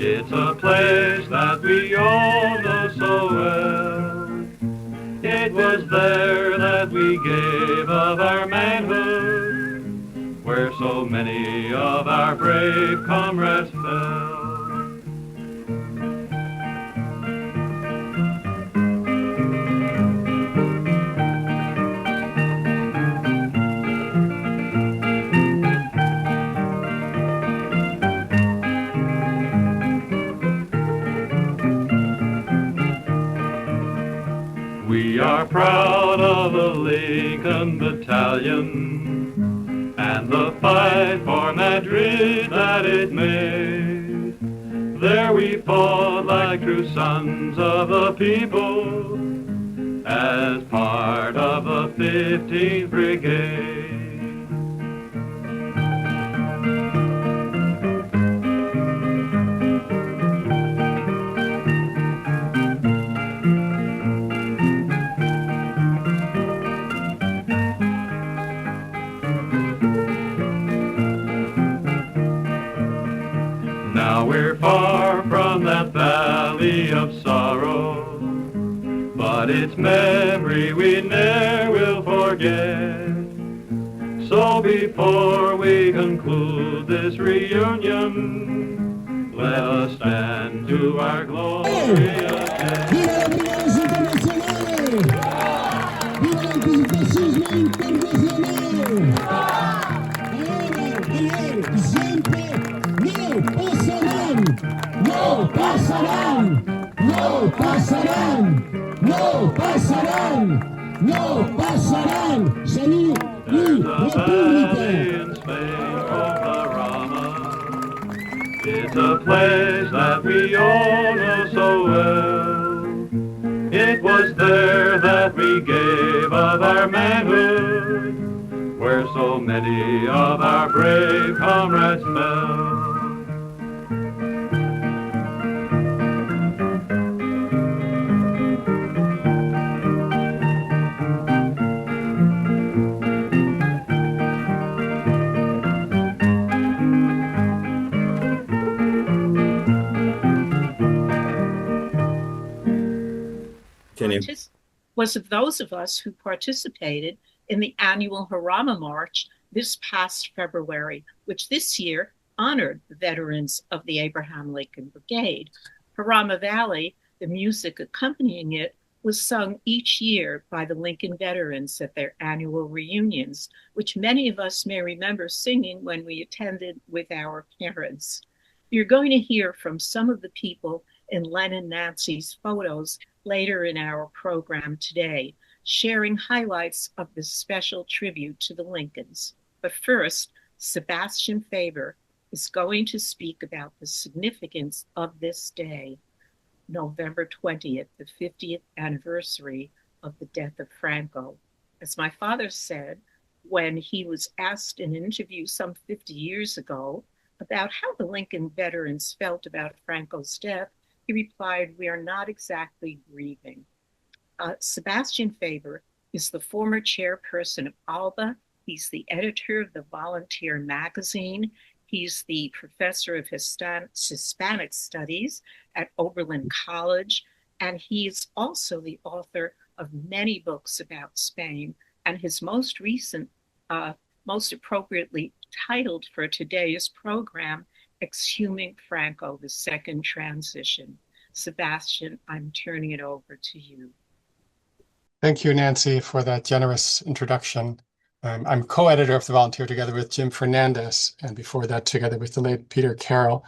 It's a place that we all know so well. It was there that we gave of our manhood, where so many of our brave comrades fell. We are proud of the Lincoln Battalion and the fight for Madrid that it made. There we fought like true sons of the people as part of the 15th Brigade. Now we're far from that valley of sorrow, but its memory we ne'er will forget. So before we conclude this reunion, let us stand to our glorious day. Viva la Brigada Internazionale! Viva l'antifascismo internazionale! Ahora, siempre, no pasarán! No pasarán! No pasarán! No pasarán! No pasarán! Salud y There's a valley república! in Spain called Jarama. It's a place that we all know so well. It was there that we gave of our manhood, where so many of our brave comrades fell. Was of those of us who participated in the annual Jarama March this past February, which this year honored the veterans of the Abraham Lincoln Brigade. Jarama Valley, the music accompanying it, was sung each year by the Lincoln veterans at their annual reunions, which many of us may remember singing when we attended with our parents. You're going to hear from some of the people in Len and Nancy's photos later in our program today, sharing highlights of this special tribute to the Lincolns. But first, Sebastian Faber is going to speak about the significance of this day, November 20th, the 50th anniversary of the death of Franco. As my father said, when he was asked in an interview some 50 years ago about how the Lincoln veterans felt about Franco's death, he replied, "We are not exactly grieving." Sebastian Faber is the former chairperson of ALBA. He's the editor of the Volunteer magazine. He's the professor of Hispanic Studies at Oberlin College. And he's also the author of many books about Spain. And his most recent, most appropriately titled for today's program, Exhuming Franco, the Second Transition. Sebastian, I'm turning it over to you. Thank you, Nancy, for that generous introduction. I'm co-editor of The Volunteer together with Jim Fernandez, and before that together with the late Peter Carroll,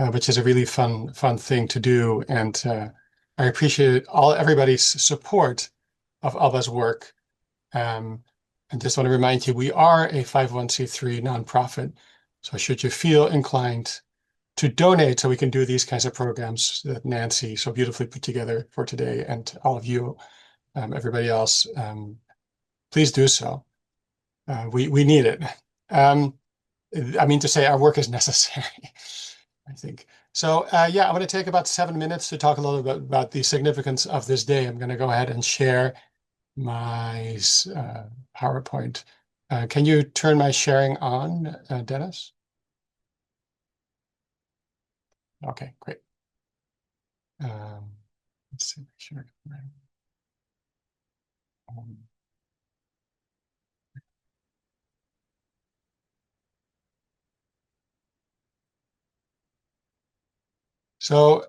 which is a really fun thing to do. And I appreciate everybody's support of ALBA's work. And just want to remind you, we are a 501c3 nonprofit. So should you feel inclined to donate so we can do these kinds of programs that Nancy so beautifully put together for today, and all of you, everybody else, please do so. We need it. I mean to say our work is necessary, I think. So yeah, I'm going to take about 7 minutes to talk a little bit about the significance of this day. I'm going to go ahead and share my PowerPoint. Can you turn my sharing on, Dennis? Okay, great. Let's see, make sure. Um, so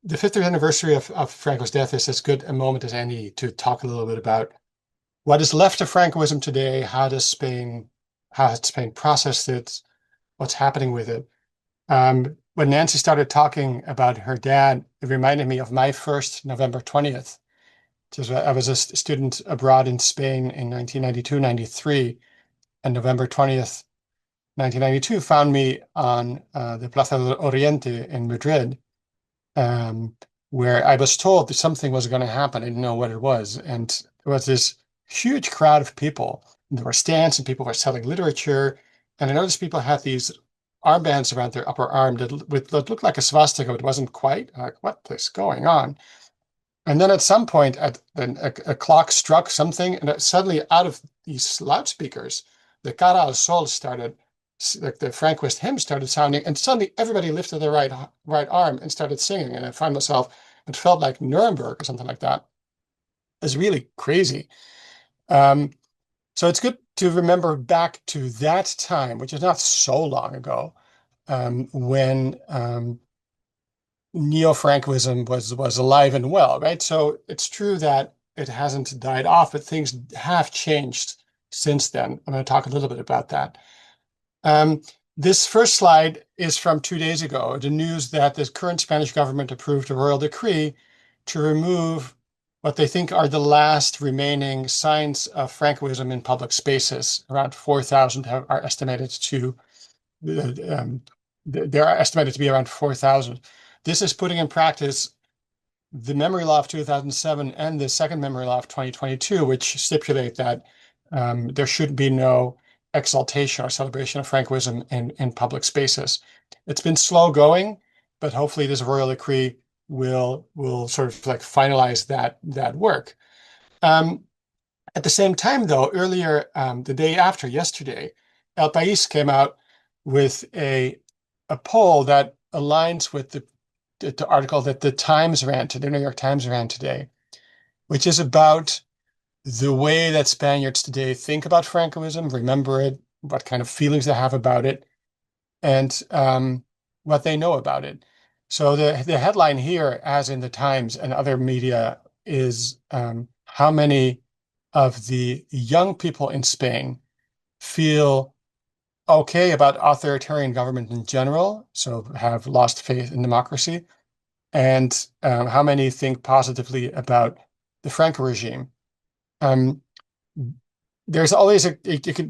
the 50th anniversary of Franco's death is as good a moment as any to talk a little bit about what is left of Francoism today. How has Spain processed it? What's happening with it? When Nancy started talking about her dad, it reminded me of my first November 20th. I was a student abroad in Spain in 1992-93, and November 20th, 1992 found me on the Plaza del Oriente in Madrid, um, where I was told that something was going to happen. I didn't know what it was. And there was this huge crowd of people. And there were stands and people were selling literature. And I noticed people had these armbands around their upper arm that looked like a swastika. It wasn't quite. Like, what is going on? And then at some point, a clock struck something, and suddenly out of these loudspeakers, the Cara al Sol started, like the Franquist hymn started sounding, and suddenly everybody lifted their right arm and started singing. And I found myself, it felt like Nuremberg or something like that. It's really crazy. Um, so it's good to remember back to that time, which is not so long ago, when neo-Francoism was alive and well, right? So it's true that it hasn't died off, but things have changed since then. I'm going to talk a little bit about that. This first slide is from 2 days ago, the news that the current Spanish government approved a royal decree to remove what they think are the last remaining signs of Francoism in public spaces. Around 4,000 are estimated to there are estimated to be around 4,000. This is putting in practice the memory law of 2007 and the second memory law of 2022, which stipulate that there should be no exaltation or celebration of Francoism in public spaces. It's been slow going, but hopefully this royal decree will sort of like finalize that work. At the same time, though, earlier the day after yesterday, El País came out with a poll that aligns with the article that the New York Times ran today, which is about the way that Spaniards today think about Francoism, remember it, what kind of feelings they have about it, and what they know about it. So the headline here, as in the Times and other media, is how many of the young people in Spain feel okay about authoritarian government in general, so have lost faith in democracy, and how many think positively about the Franco regime. There's always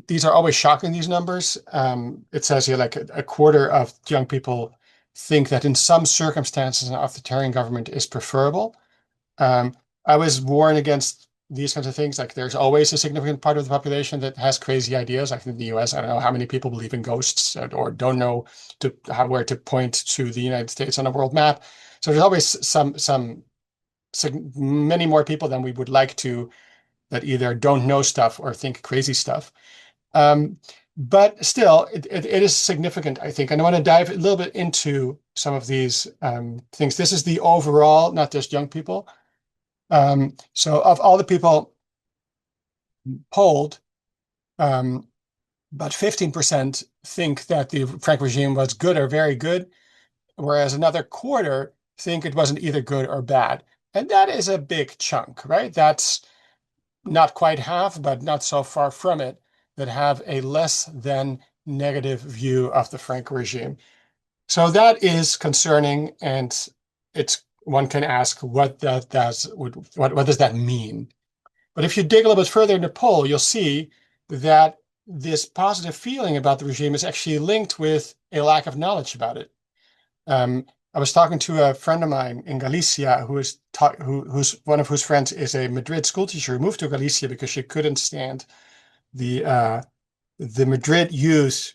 these are always shocking, these numbers. It says here like a quarter of young people think that in some circumstances an authoritarian government is preferable. I was warned against these kinds of things. Like there's always a significant part of the population that has crazy ideas. Like in the US, I don't know how many people believe in ghosts or don't know where to point to the United States on a world map. So there's always many more people than we would like to that either don't know stuff or think crazy stuff. But still, it is significant, I think. And I want to dive a little bit into some of these things. This is the overall, not just young people. So of all the people polled, about 15% think that the Franco regime was good or very good, whereas another quarter think it wasn't either good or bad. And that is a big chunk, right? That's not quite half, but not so far from it, that have a less than negative view of the Franco regime. So that is concerning, and one can ask what does that mean? But if you dig a little bit further in the poll, you'll see that this positive feeling about the regime is actually linked with a lack of knowledge about it. I was talking to a friend of mine in Galicia who's one of whose friends is a Madrid school teacher who moved to Galicia because she couldn't stand the Madrid youth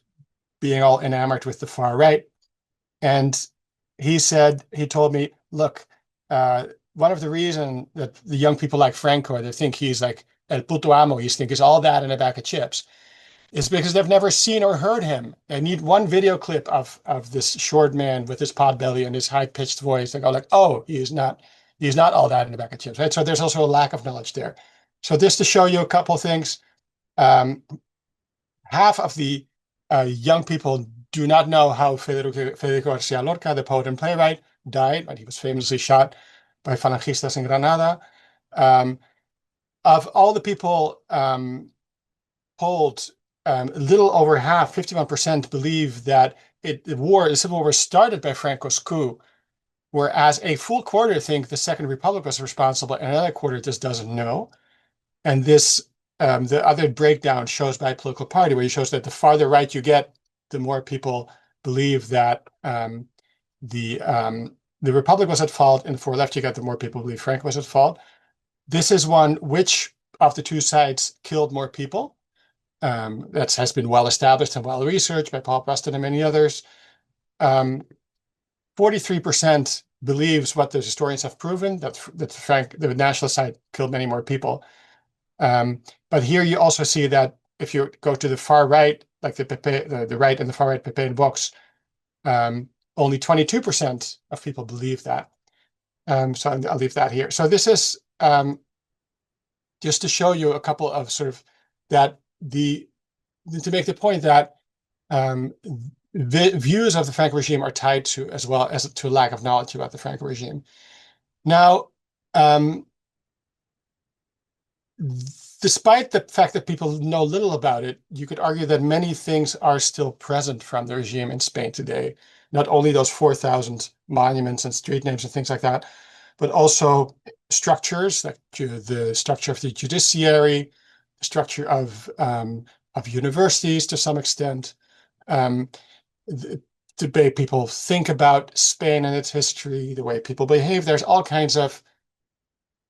being all enamored with the far right. And he told me, look, one of the reasons that the young people like Franco, they think he's like El puto amo, think is all that and a bag of chips, is because they've never seen or heard him. They need one video clip of this short man with his pot belly and his high-pitched voice. They go like, oh, he's not all that in a bag of chips, right? So there's also a lack of knowledge there. So just to show you a couple things, half of the young people do not know how Federico Garcia Lorca, the poet and playwright, died, but he was famously shot by Falangistas in Granada. Of all the people polled, a little over half, 51%, believe that the Civil War was started by Franco's coup, whereas a full quarter think the Second Republic was responsible, and another quarter just doesn't know. And this, the other breakdown shows by political party, where it shows that the farther right you get, the more people believe that the Republic was at fault, and the far left you get, the more people believe Franco was at fault. This is one which of the two sides killed more people. That has been well established and well researched by Paul Preston and many others. 43% believes what the historians have proven, that the nationalist side killed many more people. But here you also see that if you go to the far right, like the right and the far right Pepe and Vox, only 22% of people believe that. So I'll leave that here. So this is just to show you a couple of sort of that to make the point that the views of the Franco regime are tied to, as well as to a lack of knowledge about the Franco regime. Now, despite the fact that people know little about it, you could argue that many things are still present from the regime in Spain today. Not only those 4,000 monuments and street names and things like that, but also structures, like the structure of the judiciary, the structure of universities to some extent, the way people think about Spain and its history, the way people behave. There's all kinds of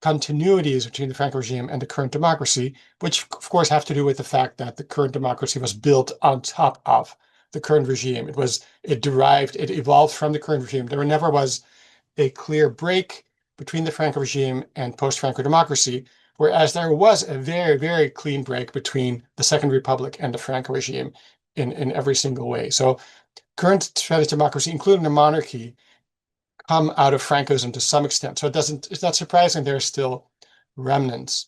continuities between the Franco regime and the current democracy, which of course have to do with the fact that the current democracy was built on top of the current regime. It evolved from the current regime. There never was a clear break between the Franco regime and post-Franco democracy, whereas there was a very, very clean break between the Second Republic and the Franco regime in every single way. So current Spanish democracy, including the monarchy, come out of Francosm to some extent. So it's not surprising there are still remnants.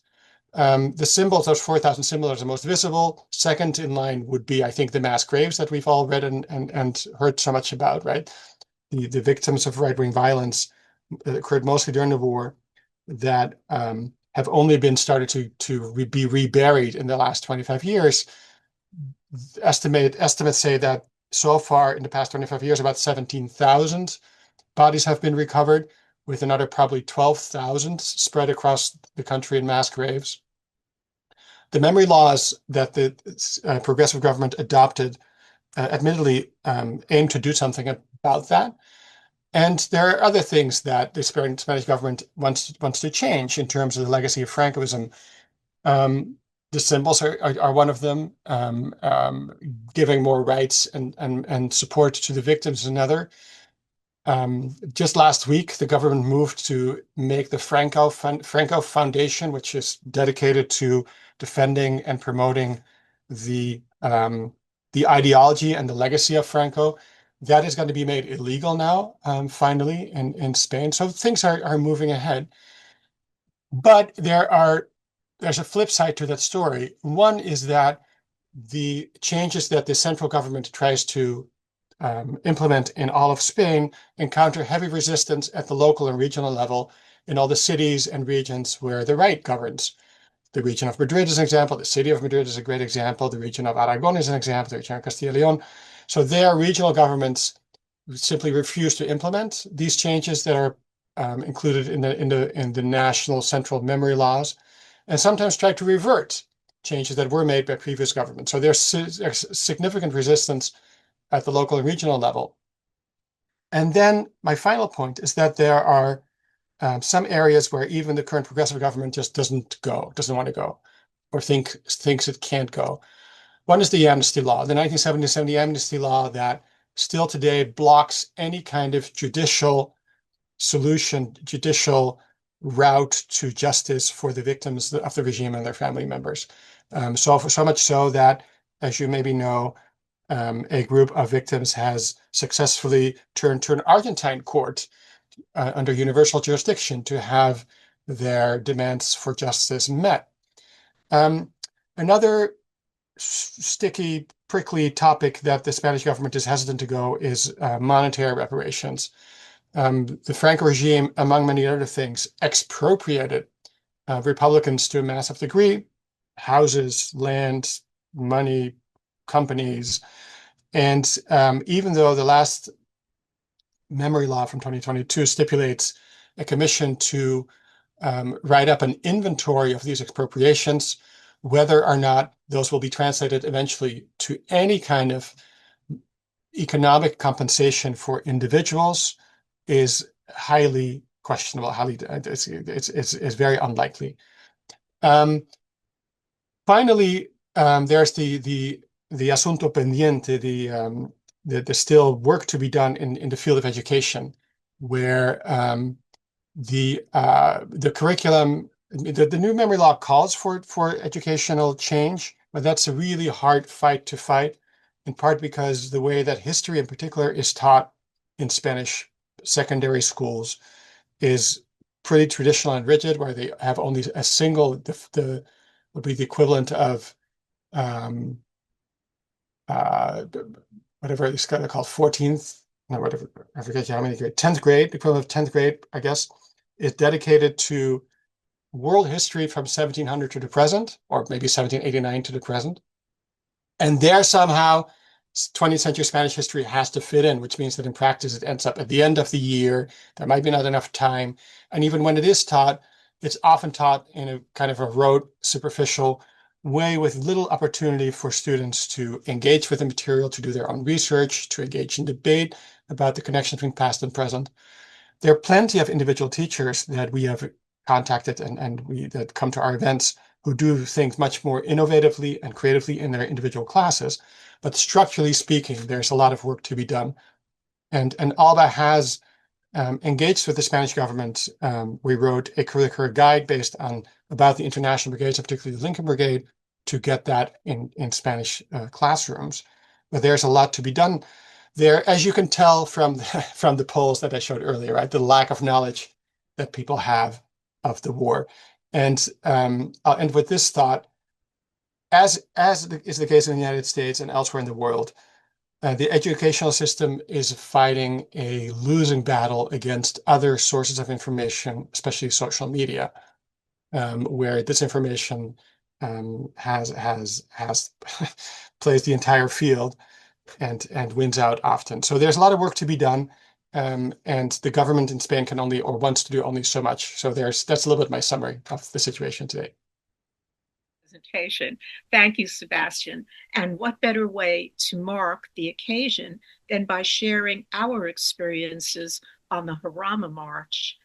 The symbols, those 4,000 symbols, are the most visible. Second in line would be, I think, the mass graves that we've all read and heard so much about, right? The victims of right-wing violence that occurred mostly during the war that have only been started to be reburied in the last 25 years. Estimates say that so far in the past 25 years, about 17,000 bodies have been recovered, with another probably 12,000 spread across the country in mass graves. The memory laws that the progressive government adopted, admittedly, aim to do something about that. And there are other things that the Spanish government wants to change in terms of the legacy of Francoism. The symbols are one of them. Giving more rights and support to the victims is another. Just last week, the government moved to make the Franco Foundation, which is dedicated to defending and promoting the ideology and the legacy of Franco. That is going to be made illegal now, finally, in Spain. So things are moving ahead. But there's a flip side to that story. One is that the changes that the central government tries to implement in all of Spain encounter heavy resistance at the local and regional level in all the cities and regions where the right governs. The region of Madrid is an example. The city of Madrid is a great example. The region of Aragon is an example. The region of Castilla y León. So their regional governments simply refuse to implement these changes that are included in the national central memory laws, and sometimes try to revert changes that were made by previous governments. So there's significant resistance at the local and regional level. And then my final point is that there are some areas where even the current progressive government just doesn't want to go, or thinks it can't go. One is the amnesty law, the 1970 amnesty law that still today blocks any kind of judicial route to justice for the victims of the regime and their family members. So much so that as you maybe know, a group of victims has successfully turned to an Argentine court under universal jurisdiction to have their demands for justice met. Another sticky, prickly topic that the Spanish government is hesitant to go is monetary reparations. The Franco regime, among many other things, expropriated Republicans to a massive degree, houses, land, money, companies. And even though the last memory law from 2022 stipulates a commission to write up an inventory of these expropriations, whether or not those will be translated eventually to any kind of economic compensation for individuals is highly questionable. It's very unlikely. Finally, there's the asunto pendiente, the still work to be done in the field of education, where the curriculum, the new memory law calls for educational change, but that's a really hard fight to fight, in part because the way that history in particular is taught in Spanish secondary schools is pretty traditional and rigid, where they have only a single, the would be the equivalent of whatever it's called 14th, no, whatever, I forget how many grade, 10th grade, the equivalent of 10th grade, I guess, is dedicated to world history from 1700 to the present, or maybe 1789 to the present. And there somehow 20th century Spanish history has to fit in, which means that in practice it ends up at the end of the year. There might be not enough time. And even when it is taught, it's often taught in a kind of a rote, superficial way with little opportunity for students to engage with the material, to do their own research, to engage in debate about the connection between past and present. There are plenty of individual teachers that we have contacted and that come to our events who do things much more innovatively and creatively in their individual classes. But structurally speaking, there's a lot of work to be done. And ALBA has engaged with the Spanish government. We wrote a curricular guide based on about the international brigades, and particularly the Lincoln Brigade, to get that in Spanish classrooms. But there's a lot to be done there, as you can tell from the polls that I showed earlier, right? The lack of knowledge that people have of the war. And I'll end with this thought. As is the case in the United States and elsewhere in the world, the educational system is fighting a losing battle against other sources of information, especially social media, where disinformation has plays the entire field and wins out often. So there's a lot of work to be done, and the government in Spain can only, or wants to do only so much. So that's a little bit my summary of the situation today. Presentation. Thank you, Sebastian. And what better way to mark the occasion than by sharing our experiences on the Jarama March,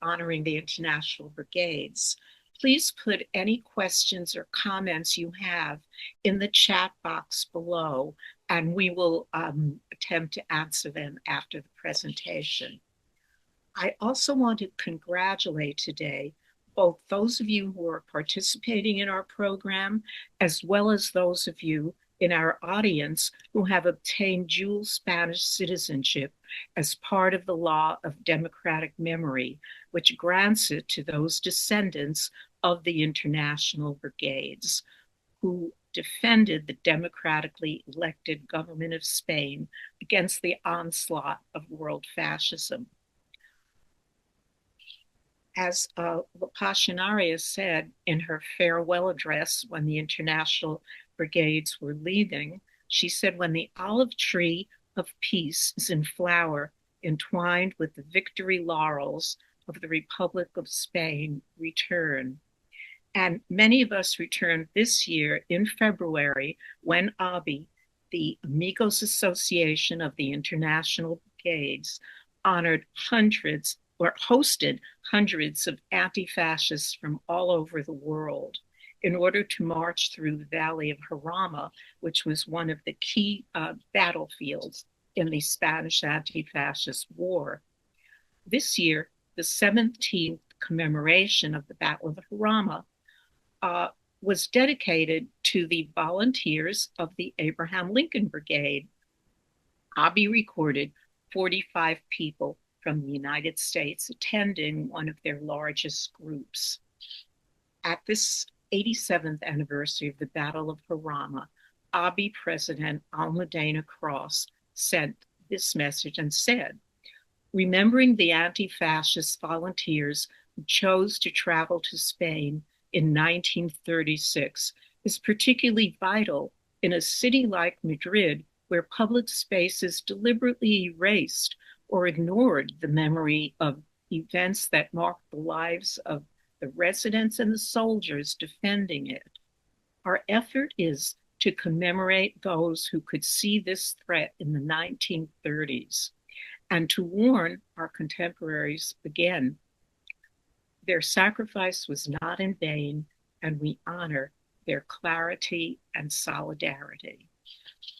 honoring the International Brigades. Please put any questions or comments you have in the chat box below, and we will attempt to answer them after the presentation. I also want to congratulate today both those of you who are participating in our program, as well as those of you in our audience who have obtained dual Spanish citizenship as part of the law of democratic memory, which grants it to those descendants of the International Brigades who defended the democratically elected government of Spain against the onslaught of world fascism. As La Pasionaria said in her farewell address when the International Brigades were leaving, she said, "When the olive tree of peace is in flower, entwined with the victory laurels of the Republic of Spain, return." And many of us returned this year in February when ABI, the Amigos Association of the International Brigades, honored hundreds or hosted hundreds of anti-fascists from all over the world in order to march through the Valley of Jarama, which was one of the key battlefields in the Spanish anti-fascist war. This year, the 17th commemoration of the Battle of Jarama was dedicated to the volunteers of the Abraham Lincoln Brigade. Abby recorded 45 people from the United States attending one of their largest groups. At this 87th anniversary of the Battle of Jarama, Abby President Almudena Cross sent this message and said, remembering the anti-fascist volunteers who chose to travel to Spain in 1936 is particularly vital in a city like Madrid, where public spaces deliberately erased or ignored the memory of events that marked the lives of the residents and the soldiers defending it. Our effort is to commemorate those who could see this threat in the 1930s and to warn our contemporaries again. Their sacrifice was not in vain, and we honor their clarity and solidarity.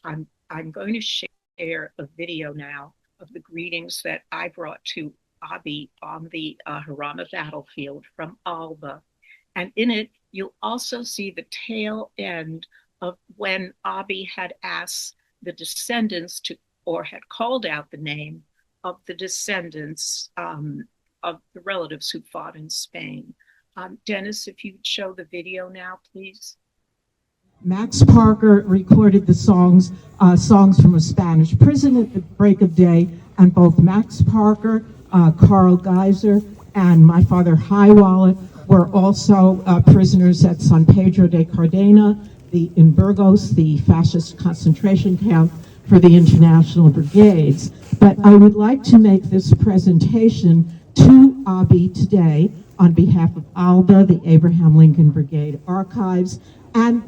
I'm going to share a video now of the greetings that I brought to Abby on the Jarama battlefield from Alba. And in it, you'll also see the tail end of when Abby had asked the descendants to, or had called out the name of the descendants of the relatives who fought in Spain. Dennis, if you'd show the video now, please. Max Parker recorded the songs from a Spanish prison at the break of day, and both Max Parker, Carl Geiser, and my father Highwallet were also prisoners at San Pedro de Cardena, in Burgos, the fascist concentration camp for the international brigades. But I would like to make this presentation to Abby today on behalf of ALBA, the Abraham Lincoln Brigade Archives, and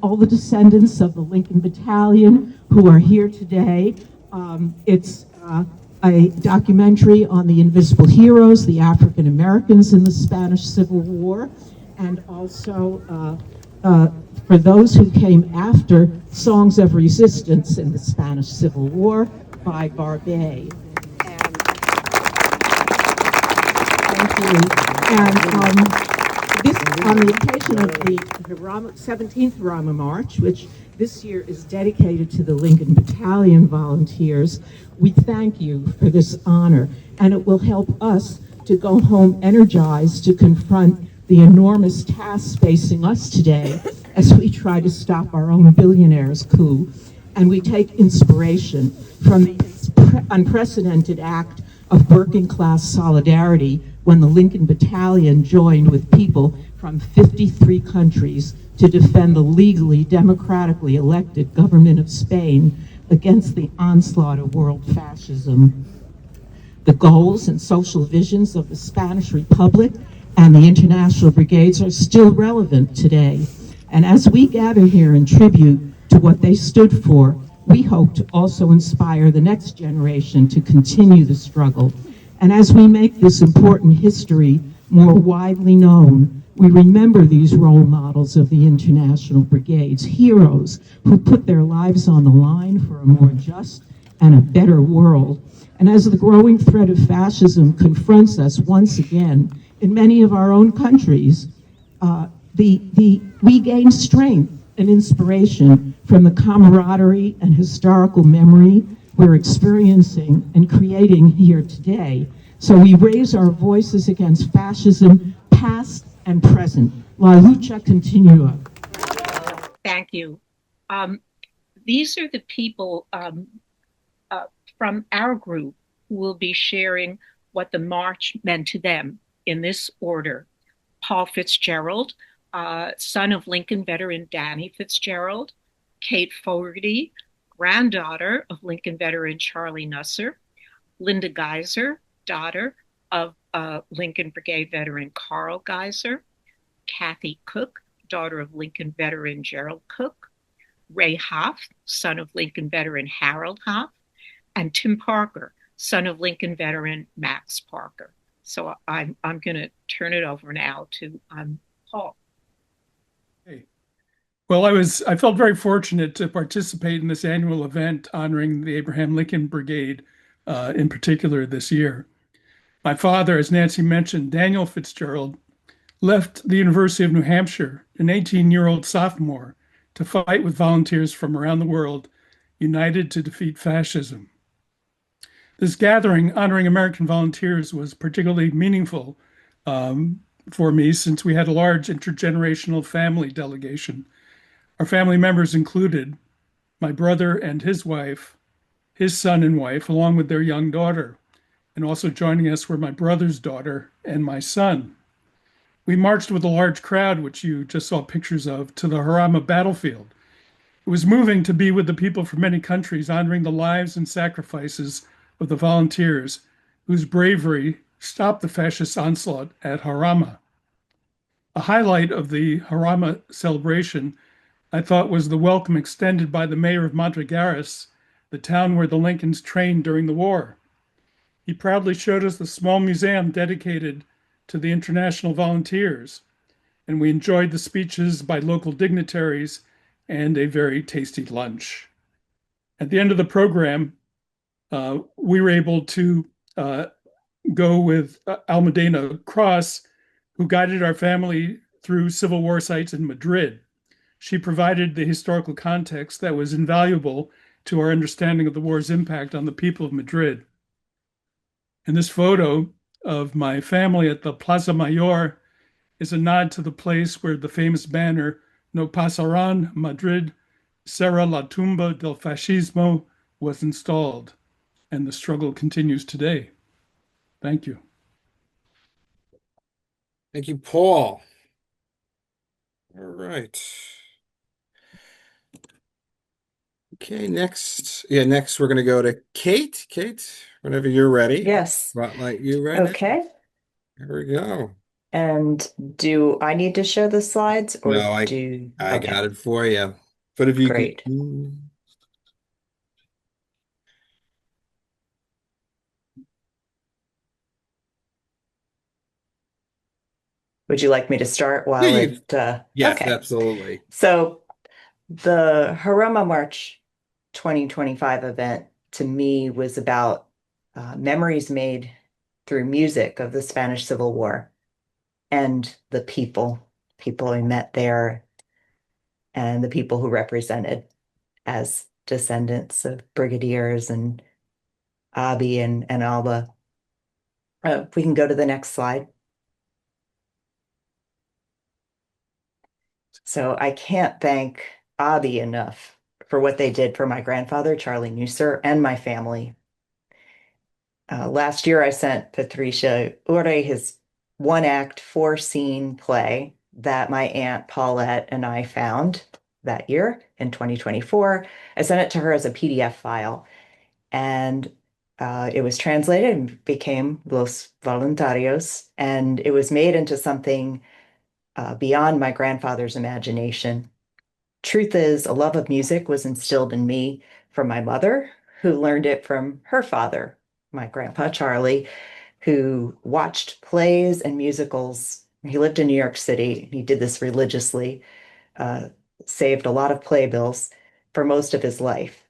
all the descendants of the Lincoln Battalion who are here today. It's a documentary on the invisible heroes, the African Americans in the Spanish Civil War, and also for those who came after, songs of resistance in the Spanish Civil War by Barbet. Thank you. And this, on the occasion of the 17th Jarama March, which this year is dedicated to the Lincoln Battalion volunteers, we thank you for this honor, and it will help us to go home energized to confront the enormous tasks facing us today as we try to stop our own billionaires' coup, and we take inspiration from the unprecedented act of working-class solidarity when the Lincoln Battalion joined with people from 53 countries to defend the legally, democratically elected government of Spain against the onslaught of world fascism. The goals and social visions of the Spanish Republic and the international brigades are still relevant today. And as we gather here in tribute to what they stood for, we hope to also inspire the next generation to continue the struggle. And as we make this important history more widely known, we remember these role models of the international brigades, heroes who put their lives on the line for a more just and a better world. And as the growing threat of fascism confronts us once again in many of our own countries, we gain strength and inspiration from the camaraderie and historical memory we're experiencing and creating here today. So we raise our voices against fascism, past and present. La lucha continua. Thank you. These are the people from our group who will be sharing what the march meant to them in this order. Paul Fitzgerald, son of Lincoln veteran Danny Fitzgerald; Kate Fogarty, granddaughter of Lincoln veteran Charlie Nusser; Linda Geiser, daughter of Lincoln Brigade veteran Carl Geiser; Kathy Cook, daughter of Lincoln veteran Gerald Cook; Ray Hoff, son of Lincoln veteran Harold Hoff; and Tim Parker, son of Lincoln veteran Max Parker. So I'm going to turn it over now to Paul. Hey. Well, I felt very fortunate to participate in this annual event honoring the Abraham Lincoln Brigade in particular this year. My father, as Nancy mentioned, Daniel Fitzgerald, left the University of New Hampshire, an 18-year-old sophomore, to fight with volunteers from around the world, united to defeat fascism. This gathering honoring American volunteers was particularly meaningful for me since we had a large intergenerational family delegation. Our family members included my brother and his wife, his son and wife, along with their young daughter. And also joining us were my brother's daughter and my son. We marched with a large crowd, which you just saw pictures of, to the Jarama battlefield. It was moving to be with the people from many countries, honoring the lives and sacrifices of the volunteers whose bravery stopped the fascist onslaught at Jarama. A highlight of the Jarama celebration, I thought, was the welcome extended by the mayor of Madrigueras, the town where the Lincolns trained during the war. He proudly showed us the small museum dedicated to the international volunteers, and we enjoyed the speeches by local dignitaries and a very tasty lunch. At the end of the program, we were able to go with Almudena Cross, who guided our family through Civil War sites in Madrid. She provided the historical context that was invaluable to our understanding of the war's impact on the people of Madrid. And this photo of my family at the Plaza Mayor is a nod to the place where the famous banner No Pasarán Madrid Será la tumba del fascismo was installed, and the struggle continues today. Thank you. Thank you, Paul. All right. Okay, next we're going to go to Kate. Kate, whenever you're ready. Yes. Spotlight, you ready? Okay. Here we go. And do I need to show the slides or No, I okay. got it for you. But if you Great. Would you like me to start while yes, okay. absolutely. So the Jarama March 2025 event to me was about memories made through music of the Spanish Civil War and the people I met there and the people who represented as descendants of brigadiers and Abi and Alba. If we can go to the next slide. So I can't thank Abi enough for what they did for my grandfather, Charlie Nusser, and my family. Last year, I sent Patricia Ure his one-act, four-scene play that my aunt Paulette and I found that year in 2024. I sent it to her as a PDF file, and it was translated and became Los Voluntarios, and it was made into something beyond my grandfather's imagination. Truth is, a love of music was instilled in me from my mother, who learned it from her father, my grandpa Charlie, who watched plays and musicals. He lived in New York City. He did this religiously, saved a lot of playbills for most of his life.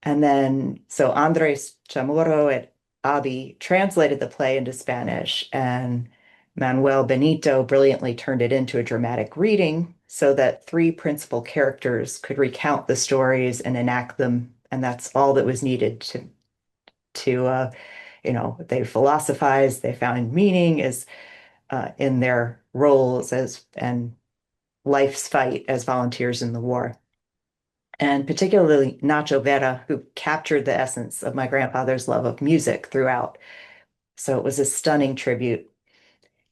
And then, so Andres Chamorro at Abi translated the play into Spanish, and Manuel Benito brilliantly turned it into a dramatic reading so that three principal characters could recount the stories and enact them. And that's all that was needed to they philosophized, they found meaning as in their roles and life's fight as volunteers in the war. And particularly Nacho Vera, who captured the essence of my grandfather's love of music throughout. So it was a stunning tribute.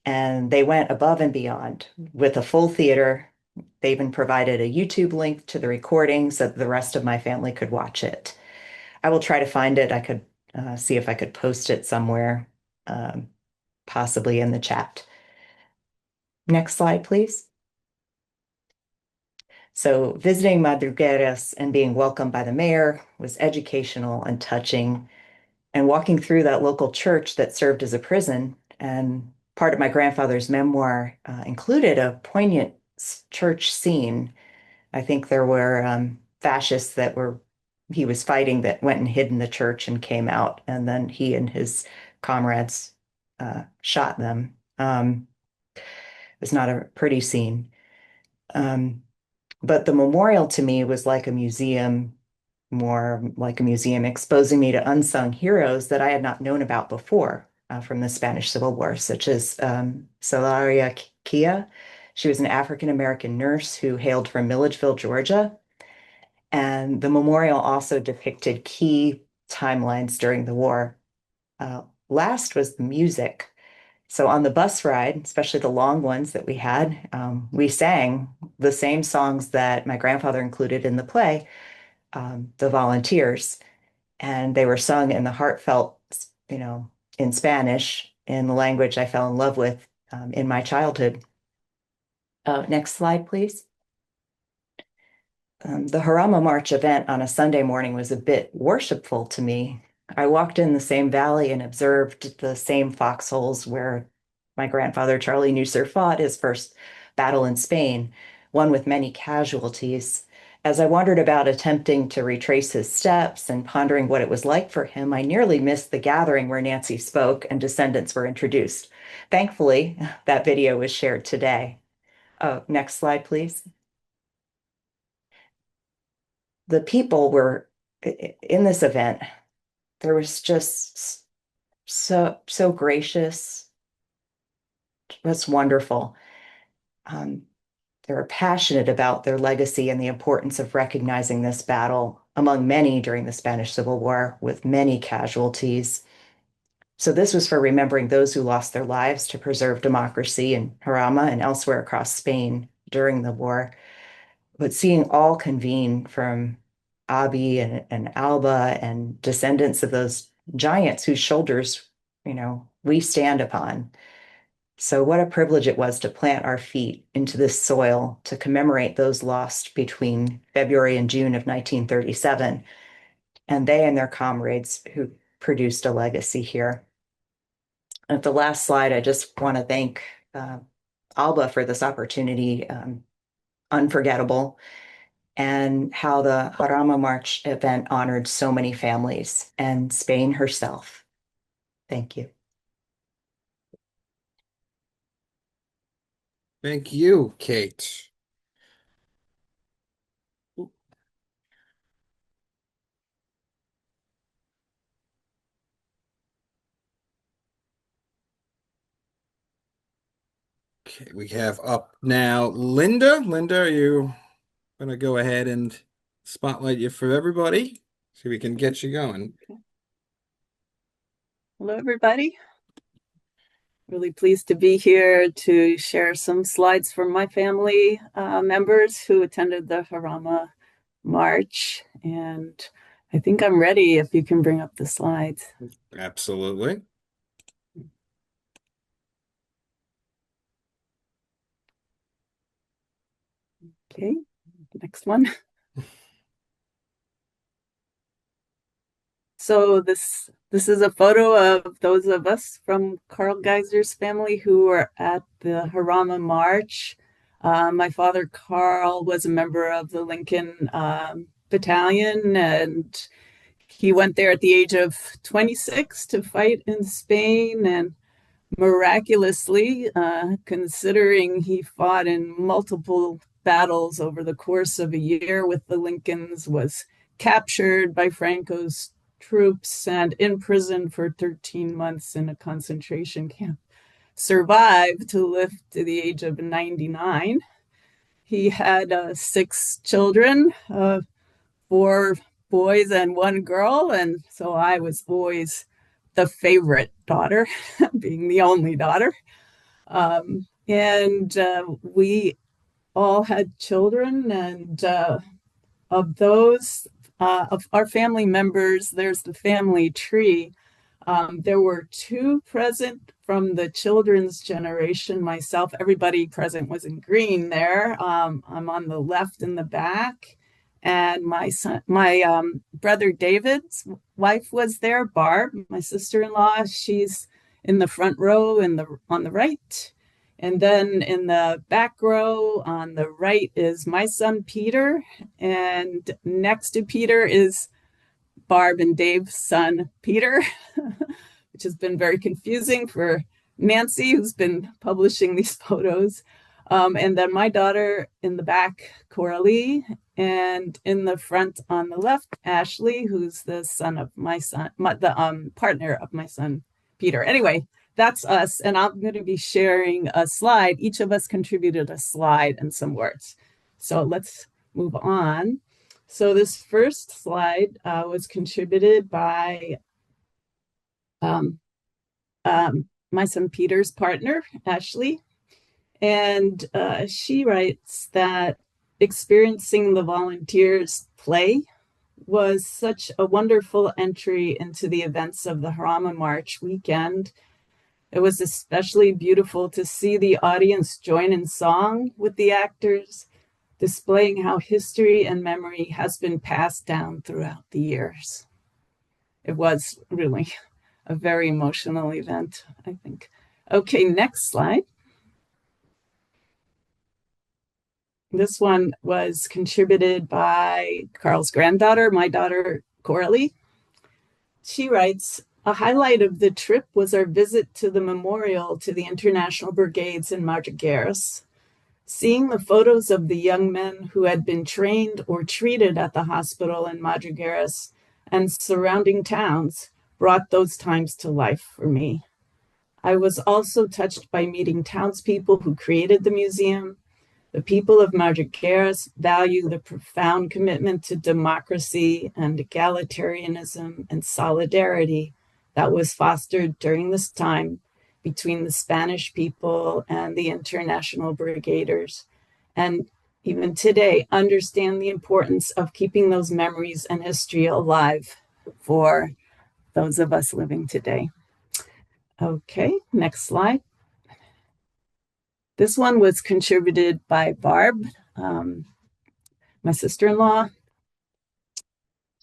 And they went above and beyond with a full theater. They even provided a YouTube link to the recording so that the rest of my family could watch it. I will try to find it. I could see if I could post it somewhere, possibly in the chat. Next slide, please. So visiting Madrigueras and being welcomed by the mayor was educational and touching. And walking through that local church that served as a prison, and part of my grandfather's memoir included a poignant church scene. I think there were fascists that he was fighting that went and hid in the church and came out, and then he and his comrades shot them. was not a pretty scene. But the memorial to me was like a museum, more like a museum, exposing me to unsung heroes that I had not known about before from the Spanish Civil War, such as Solaria Kia. She was an African American nurse who hailed from Milledgeville, Georgia. And the memorial also depicted key timelines during the war. Last was the music. So on the bus ride, especially the long ones that we had, we sang the same songs that my grandfather included in the play, The Volunteers, and they were sung in the heartfelt, in Spanish, in the language I fell in love with in my childhood. Next slide, please. The Jarama March event on a Sunday morning was a bit worshipful to me. I walked in the same valley and observed the same foxholes where my grandfather, Charlie Nusser, fought his first battle in Spain, one with many casualties. As I wandered about attempting to retrace his steps and pondering what it was like for him, I nearly missed the gathering where Nancy spoke and descendants were introduced. Thankfully, that video was shared today. Oh, next slide, please. The people were in this event. There was just so gracious. It was wonderful. They were passionate about their legacy and the importance of recognizing this battle among many during the Spanish Civil War with many casualties. So this was for remembering those who lost their lives to preserve democracy in Jarama and elsewhere across Spain during the war. But seeing all convene from Abi and Alba and descendants of those giants whose shoulders, we stand upon. So what a privilege it was to plant our feet into this soil to commemorate those lost between February and June of 1937, and they and their comrades who produced a legacy here. At the last slide, I just want to thank Alba for this opportunity, unforgettable, and how the Jarama March event honored so many families and Spain herself. Thank you. Thank you, Kate. Okay, we have up now Linda. Linda, are you going to go ahead and spotlight you for everybody so we can get you going? Hello, everybody. Really pleased to be here to share some slides from my family members who attended the Jarama March. And I think I'm ready if you can bring up the slides. Absolutely. Okay, next one. So this is a photo of those of us from Carl Geiser's family who were at the Jarama March. My father, Carl, was a member of the Lincoln Battalion, and he went there at the age of 26 to fight in Spain. And miraculously, considering he fought in multiple battles over the course of a year with the Lincolns, was captured by Franco's troops and imprisoned for 13 months in a concentration camp, survived to live to the age of 99. He had 6 children, 4 boys and 1 girl, and so I was always the favorite daughter, being the only daughter. And we all had children, and of those, of our family members, there's the family tree. There were 2 present from the children's generation. Myself, everybody present was in green there. I'm on the left in the back. And my brother David's wife was there, Barb, my sister-in-law. She's in the front row on the right. And then in the back row on the right is my son, Peter. And next to Peter is Barb and Dave's son, Peter, which has been very confusing for Nancy, who's been publishing these photos. And then my daughter in the back, Coralie, and in the front on the left, Ashley, who's the son of my son, the partner of my son, Peter. Anyway, that's us. And I'm going to be sharing a slide. Each of us contributed a slide and some words. So let's move on. So this first slide was contributed by my son Peter's partner, Ashley. And she writes that experiencing the volunteers play was such a wonderful entry into the events of the Jarama March weekend. It was especially beautiful to see the audience join in song with the actors, displaying how history and memory has been passed down throughout the years. It was really a very emotional event, I think. Okay, next slide. This one was contributed by Carl's granddaughter, my daughter, Coralie. She writes, a highlight of the trip was our visit to the memorial to the International Brigades in Madrigueras. Seeing the photos of the young men who had been trained or treated at the hospital in Madrigueras and surrounding towns brought those times to life for me. I was also touched by meeting townspeople who created the museum. The people of Madrigueras value the profound commitment to democracy and egalitarianism and solidarity that was fostered during this time between the Spanish people and the International Brigaders. And even today, understand the importance of keeping those memories and history alive for those of us living today. Okay, next slide. This one was contributed by Barb, my sister-in-law.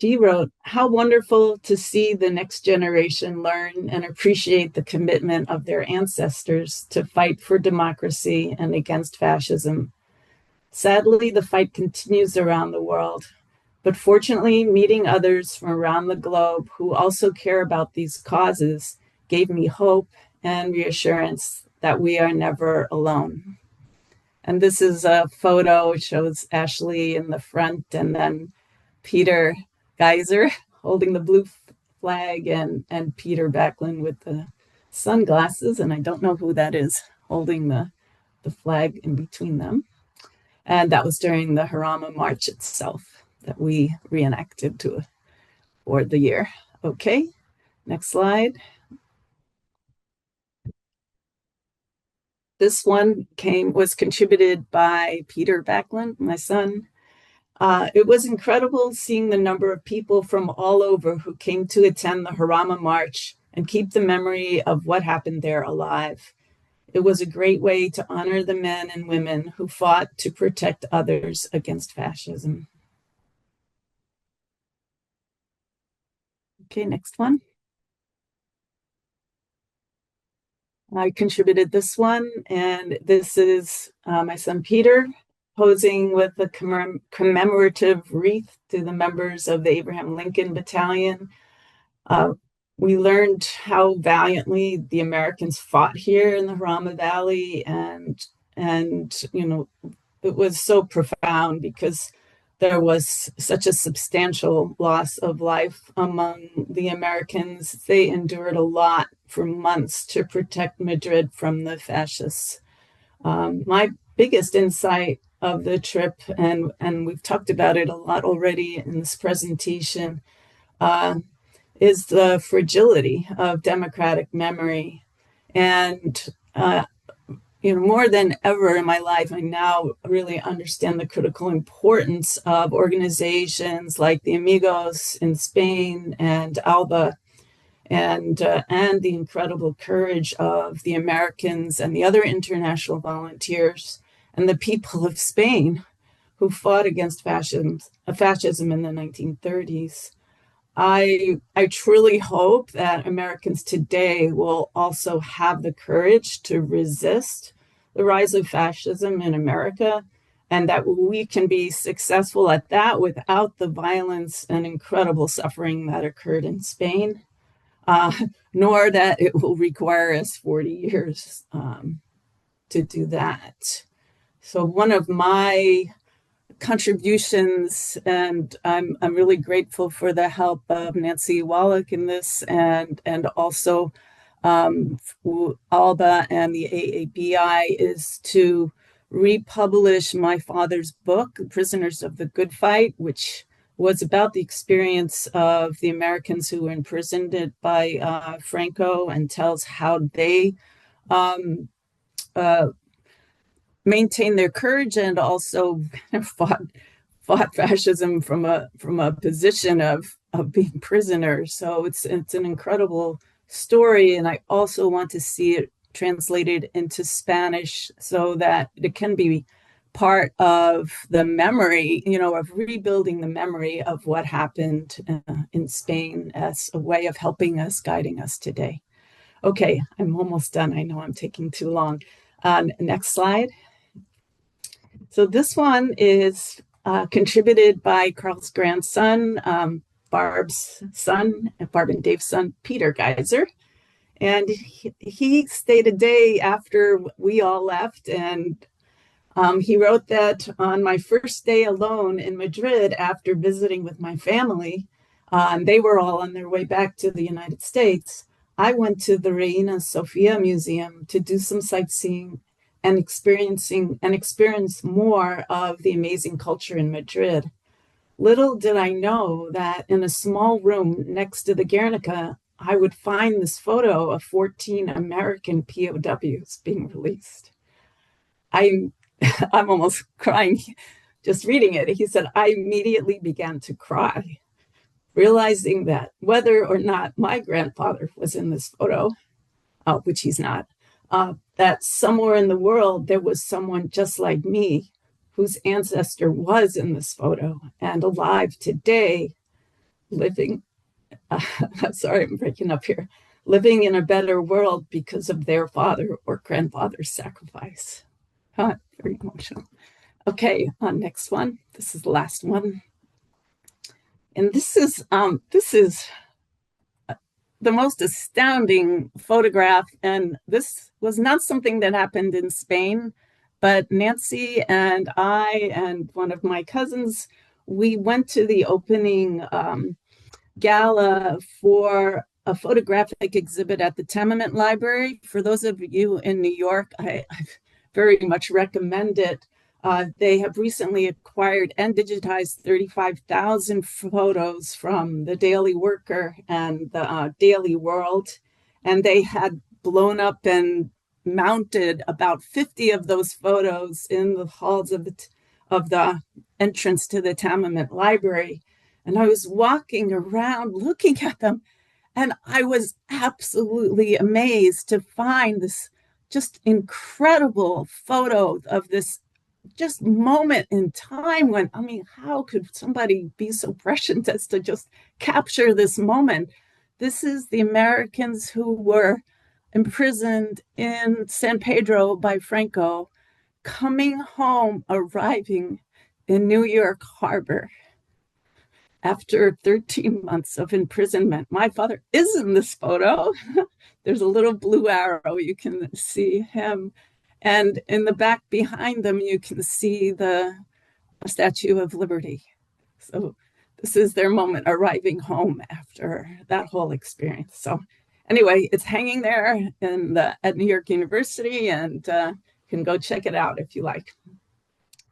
She wrote, how wonderful to see the next generation learn and appreciate the commitment of their ancestors to fight for democracy and against fascism. Sadly, the fight continues around the world, but fortunately, meeting others from around the globe who also care about these causes gave me hope and reassurance that we are never alone. And this is a photo. It shows Ashley in the front and then Peter Geyser holding the blue flag and Peter Backlund with the sunglasses. And I don't know who that is holding the flag in between them. And that was during the Jarama March itself that we reenacted for the year. Okay, next slide. This one was contributed by Peter Backlund, my son. It was incredible seeing the number of people from all over who came to attend the Jarama March and keep the memory of what happened there alive. It was a great way to honor the men and women who fought to protect others against fascism. Okay, next one. I contributed this one, and this is my son Peter posing with a commemorative wreath to the members of the Abraham Lincoln Battalion. We learned how valiantly the Americans fought here in the Jarama Valley, and you know, it was so profound because there was such a substantial loss of life among the Americans. They endured a lot for months to protect Madrid from the fascists. My biggest insight of the trip, and we've talked about it a lot already in this presentation, is the fragility of democratic memory. And you know, more than ever in my life, I now really understand the critical importance of organizations like the Amigos in Spain and ALBA, and the incredible courage of the Americans and the other international volunteers and the people of Spain who fought against fascism in the 1930s. I truly hope that Americans today will also have the courage to resist the rise of fascism in America, and that we can be successful at that without the violence and incredible suffering that occurred in Spain. nor that it will require us 40 years to do that. So one of my contributions, and I'm really grateful for the help of Nancy Wallach in this, and also Alba and the AABI, is to republish my father's book, Prisoners of the Good Fight, which was about the experience of the Americans who were imprisoned by Franco, and tells how they maintained their courage and also fought fascism from a position of being prisoners. So it's an incredible story, and I also want to see it translated into Spanish so that it can be part of the memory, of rebuilding the memory of what happened in Spain as a way of helping us, guiding us today. Okay, I'm almost done. I know I'm taking too long. Next slide. So this one is contributed by Carl's grandson, Barb's son, Barb and Dave's son, Peter Geiser. And he stayed a day after we all left, and he wrote that on my first day alone in Madrid after visiting with my family, and they were all on their way back to the United States, I went to the Reina Sofia Museum to do some sightseeing and experience more of the amazing culture in Madrid. Little did I know that in a small room next to the Guernica, I would find this photo of 14 American POWs being released. I'm almost crying just reading it. He said, I immediately began to cry, realizing that whether or not my grandfather was in this photo, which he's not, that somewhere in the world there was someone just like me whose ancestor was in this photo and alive today, living, I'm sorry, I'm breaking up here, living in a better world because of their father or grandfather's sacrifice. Very emotional. Okay, next one. This is the last one. And this is the most astounding photograph. And this was not something that happened in Spain, but Nancy and I and one of my cousins, we went to the opening gala for a photographic exhibit at the Tenement Library. For those of you in New York, I very much recommend it. They have recently acquired and digitized 35,000 photos from the Daily Worker and the Daily World, and they had blown up and mounted about 50 of those photos in the halls of the entrance to the Tenement Library. And I was walking around looking at them, and I was absolutely amazed to find this just incredible photo of this just moment in time when, I mean, how could somebody be so prescient as to just capture this moment? This is the Americans who were imprisoned in San Pedro by Franco, coming home, arriving in New York Harbor after 13 months of imprisonment. My father is in this photo. There's a little blue arrow. You can see him. And in the back behind them, you can see the Statue of Liberty. So this is their moment arriving home after that whole experience. So anyway, it's hanging there at New York University, and you can go check it out if you like.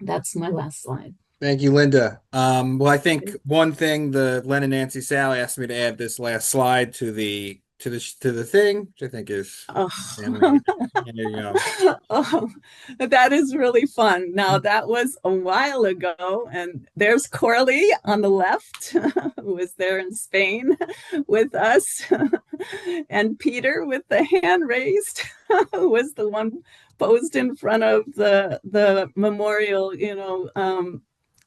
That's my last slide. Thank you, Linda. Well, I think one thing the Len and Nancy Sally asked me to add this last slide to the thing, which I think is there you go. Oh, that is really fun. Now that was a while ago, and there's Coralie on the left, who was there in Spain with us, and Peter with the hand raised, who was the one posed in front of the memorial,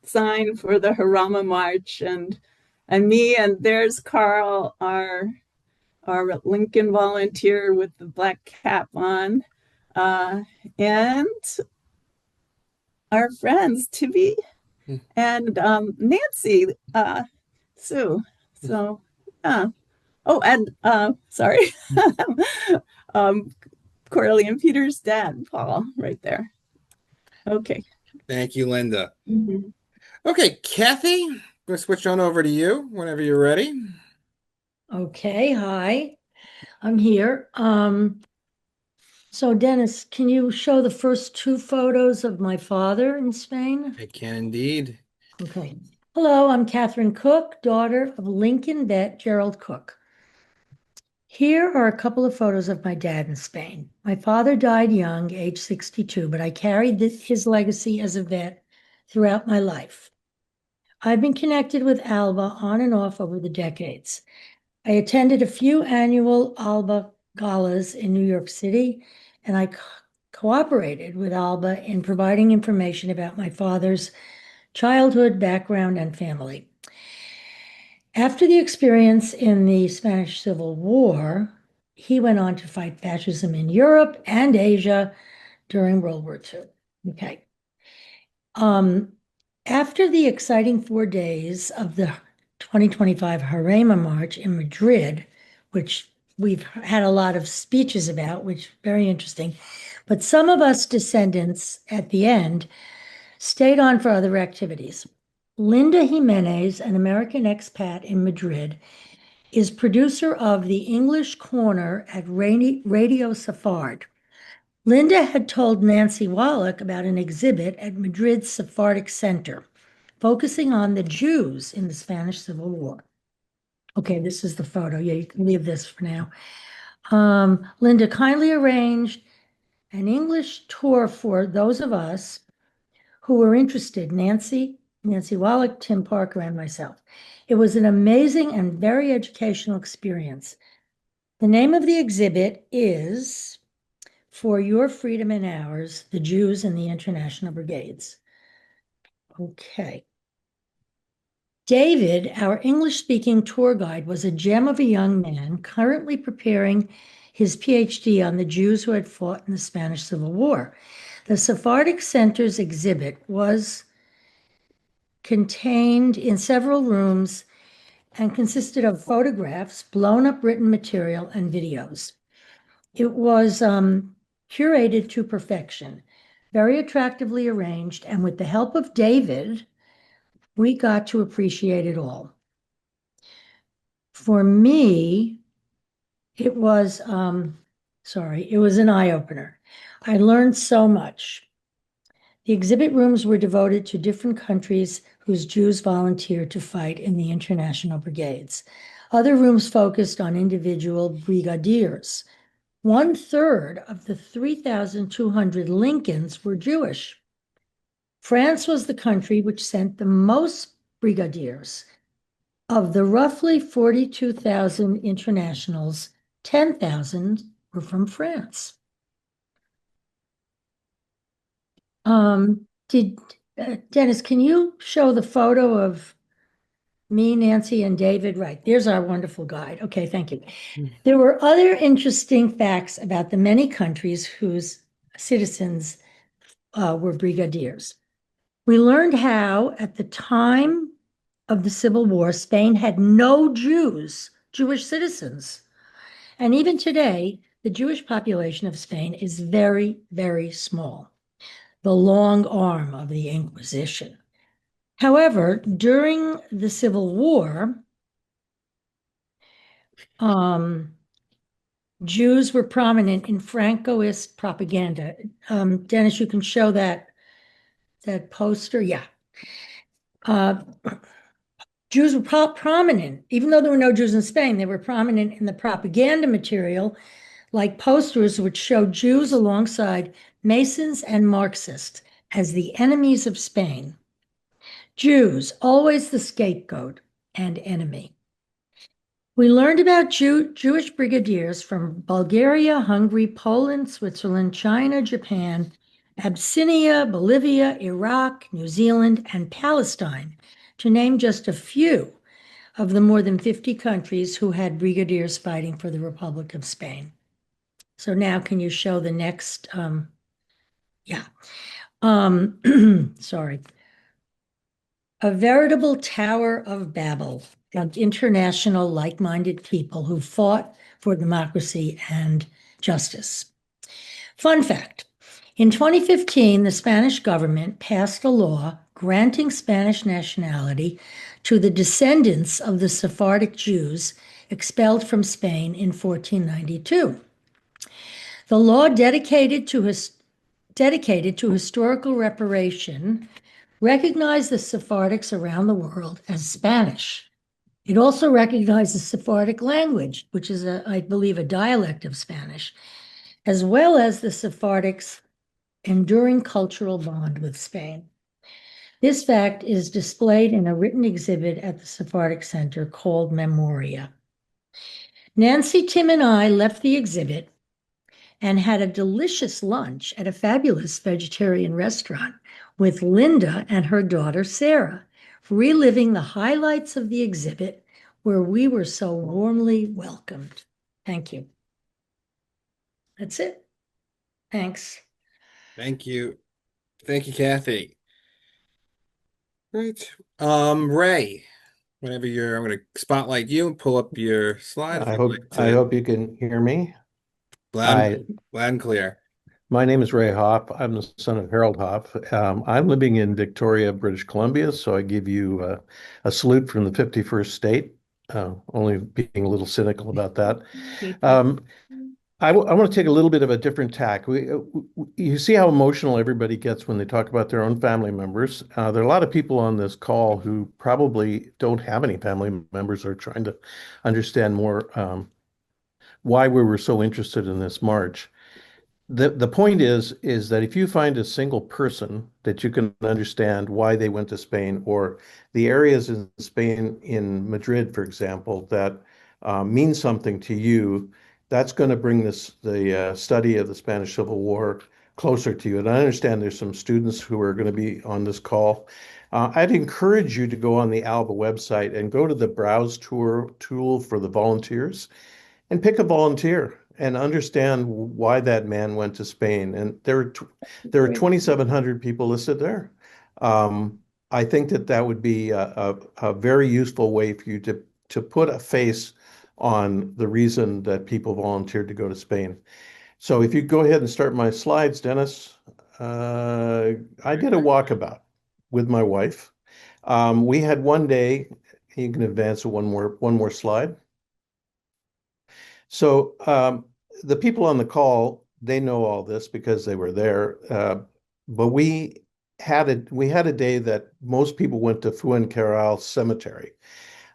sign for the Jarama March, and me, and there's Carl, our Lincoln volunteer with the black cap on, and our friends Tibby and Nancy Sue. So Oh, and sorry, Corley and Peter's dad, Paul, right there. Okay. Thank you, Linda. Mhm. Okay, Kathy, I'm going to switch on over to you whenever you're ready. Okay, hi, I'm here. So Dennis, can you show the first two photos of my father in Spain? I can indeed. Okay. Hello, I'm Catherine Cook, daughter of Lincoln vet Gerald Cook. Here are a couple of photos of my dad in Spain. My father died young, age 62, but I carried his legacy as a vet throughout my life. I've been connected with Alba on and off over the decades. I attended a few annual Alba galas in New York City, and I cooperated with Alba in providing information about my father's childhood, background, and family. After the experience in the Spanish Civil War, he went on to fight fascism in Europe and Asia during World War II. Okay. After the exciting 4 days of the 2025 Jarama March in Madrid, which we've had a lot of speeches about, which is very interesting, but some of us descendants at the end stayed on for other activities. Linda Jimenez, an American expat in Madrid, is producer of the English Corner at Radio Safard. Linda had told Nancy Wallach about an exhibit at Madrid's Sephardic Center, focusing on the Jews in the Spanish Civil War. Okay, this is the photo. Yeah, you can leave this for now. Linda kindly arranged an English tour for those of us who were interested, Nancy Wallach, Tim Parker, and myself. It was an amazing and very educational experience. The name of the exhibit is For Your Freedom and Ours, the Jews in the International Brigades. Okay. David, our English-speaking tour guide, was a gem of a young man currently preparing his PhD on the Jews who had fought in the Spanish Civil War. The Sephardic Center's exhibit was contained in several rooms and consisted of photographs, blown-up written material, and videos. It was curated to perfection, very attractively arranged, and with the help of David, we got to appreciate it all. For me, it was, it was an eye-opener. I learned so much. The exhibit rooms were devoted to different countries whose Jews volunteered to fight in the international brigades. Other rooms focused on individual brigadiers. 1/3 of the 3,200 Lincolns were Jewish. France was the country which sent the most brigadiers. Of the roughly 42,000 internationals, 10,000 were from France. Dennis, can you show the photo of me, Nancy, and David? Right, there's our wonderful guide. Okay, thank you. There were other interesting facts about the many countries whose citizens were brigadiers. We learned how, at the time of the Civil War, Spain had no Jewish citizens. And even today, the Jewish population of Spain is very, very small, the long arm of the Inquisition. However, during the Civil War, Jews were prominent in Francoist propaganda. Dennis, you can show that poster. Yeah. Jews were prominent, even though there were no Jews in Spain, they were prominent in the propaganda material, like posters which showed Jews alongside Masons and Marxists as the enemies of Spain. Jews, always the scapegoat and enemy. We learned about Jewish brigadiers from Bulgaria, Hungary, Poland, Switzerland, China, Japan, Abyssinia, Bolivia, Iraq, New Zealand, and Palestine, to name just a few of the more than 50 countries who had brigadiers fighting for the Republic of Spain. So now can you show the next, sorry. A veritable Tower of Babel. of international like-minded people who fought for democracy and justice. Fun fact, in 2015, the Spanish government passed a law granting Spanish nationality to the descendants of the Sephardic Jews expelled from Spain in 1492. The law dedicated to historical reparation recognized the Sephardics around the world as Spanish. It also recognized the Sephardic language, which is, I believe, a dialect of Spanish, as well as the Sephardics' enduring cultural bond with Spain. This fact is displayed in a written exhibit at the Sephardic Center called Memoria. Nancy, Tim, and I left the exhibit and had a delicious lunch at a fabulous vegetarian restaurant with Linda and her daughter, Sarah, reliving the highlights of the exhibit where we were so warmly welcomed. Thank you. That's it. Thanks. Thank you. Thank you, Kathy. Right. Ray, whenever I'm going to spotlight you and pull up your slide. I hope you can hear me. Loud and clear. My name is Ray Hopp. I'm the son of Harold Hopp. I'm living in Victoria, British Columbia, so I give you a salute from the 51st state, only being a little cynical about that. I want to take a little bit of a different tack. You see how emotional everybody gets when they talk about their own family members. There are a lot of people on this call who probably don't have any family members or are trying to understand more why we were so interested in this march. The point is that if you find a single person that you can understand why they went to Spain, or the areas in Spain, in Madrid, for example, that mean something to you, that's going to bring the study of the Spanish Civil War closer to you. And I understand there's some students who are going to be on this call. I'd encourage you to go on the ALBA website and go to the browse tool for the volunteers and pick a volunteer and understand why that man went to Spain. And there are 2,700 people listed there. I think that would be a very useful way for you to put a face on the reason that people volunteered to go to Spain. So if you go ahead and start my slides, Dennis, I did a walkabout with my wife. We had one day, you can advance one more slide. So the people on the call, they know all this because they were there. But we had a day that most people went to Fuencarral Cemetery.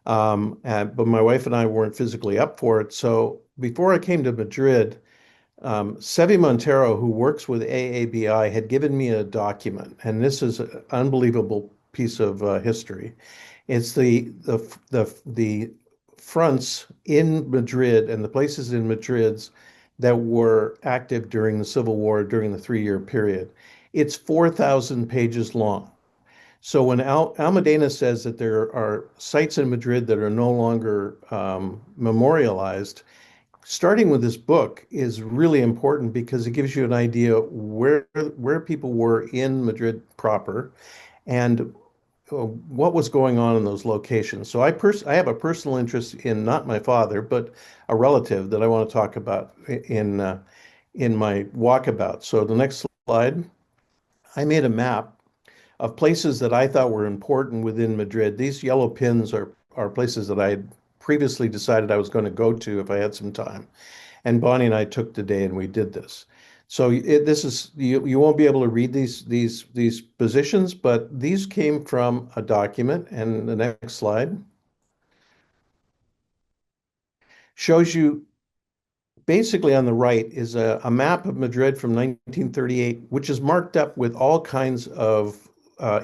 But my wife and I weren't physically up for it. So before I came to Madrid, Sevi Montero, who works with AABI, had given me a document, and this is an unbelievable piece of history. It's the fronts in Madrid and the places in Madrid that were active during the Civil War during the 3-year period. It's 4,000 pages long. So when Almudena says that there are sites in Madrid that are no longer memorialized, starting with this book is really important because it gives you an idea where people were in Madrid proper and what was going on in those locations. So I have a personal interest in not my father, but a relative that I want to talk about in my walkabout. So the next slide, I made a map of places that I thought were important within Madrid. These yellow pins are places that I had previously decided I was going to go to if I had some time. And Bonnie and I took the day and we did this. So you won't be able to read these positions, but these came from a document. And the next slide shows you basically on the right is a map of Madrid from 1938, which is marked up with all kinds of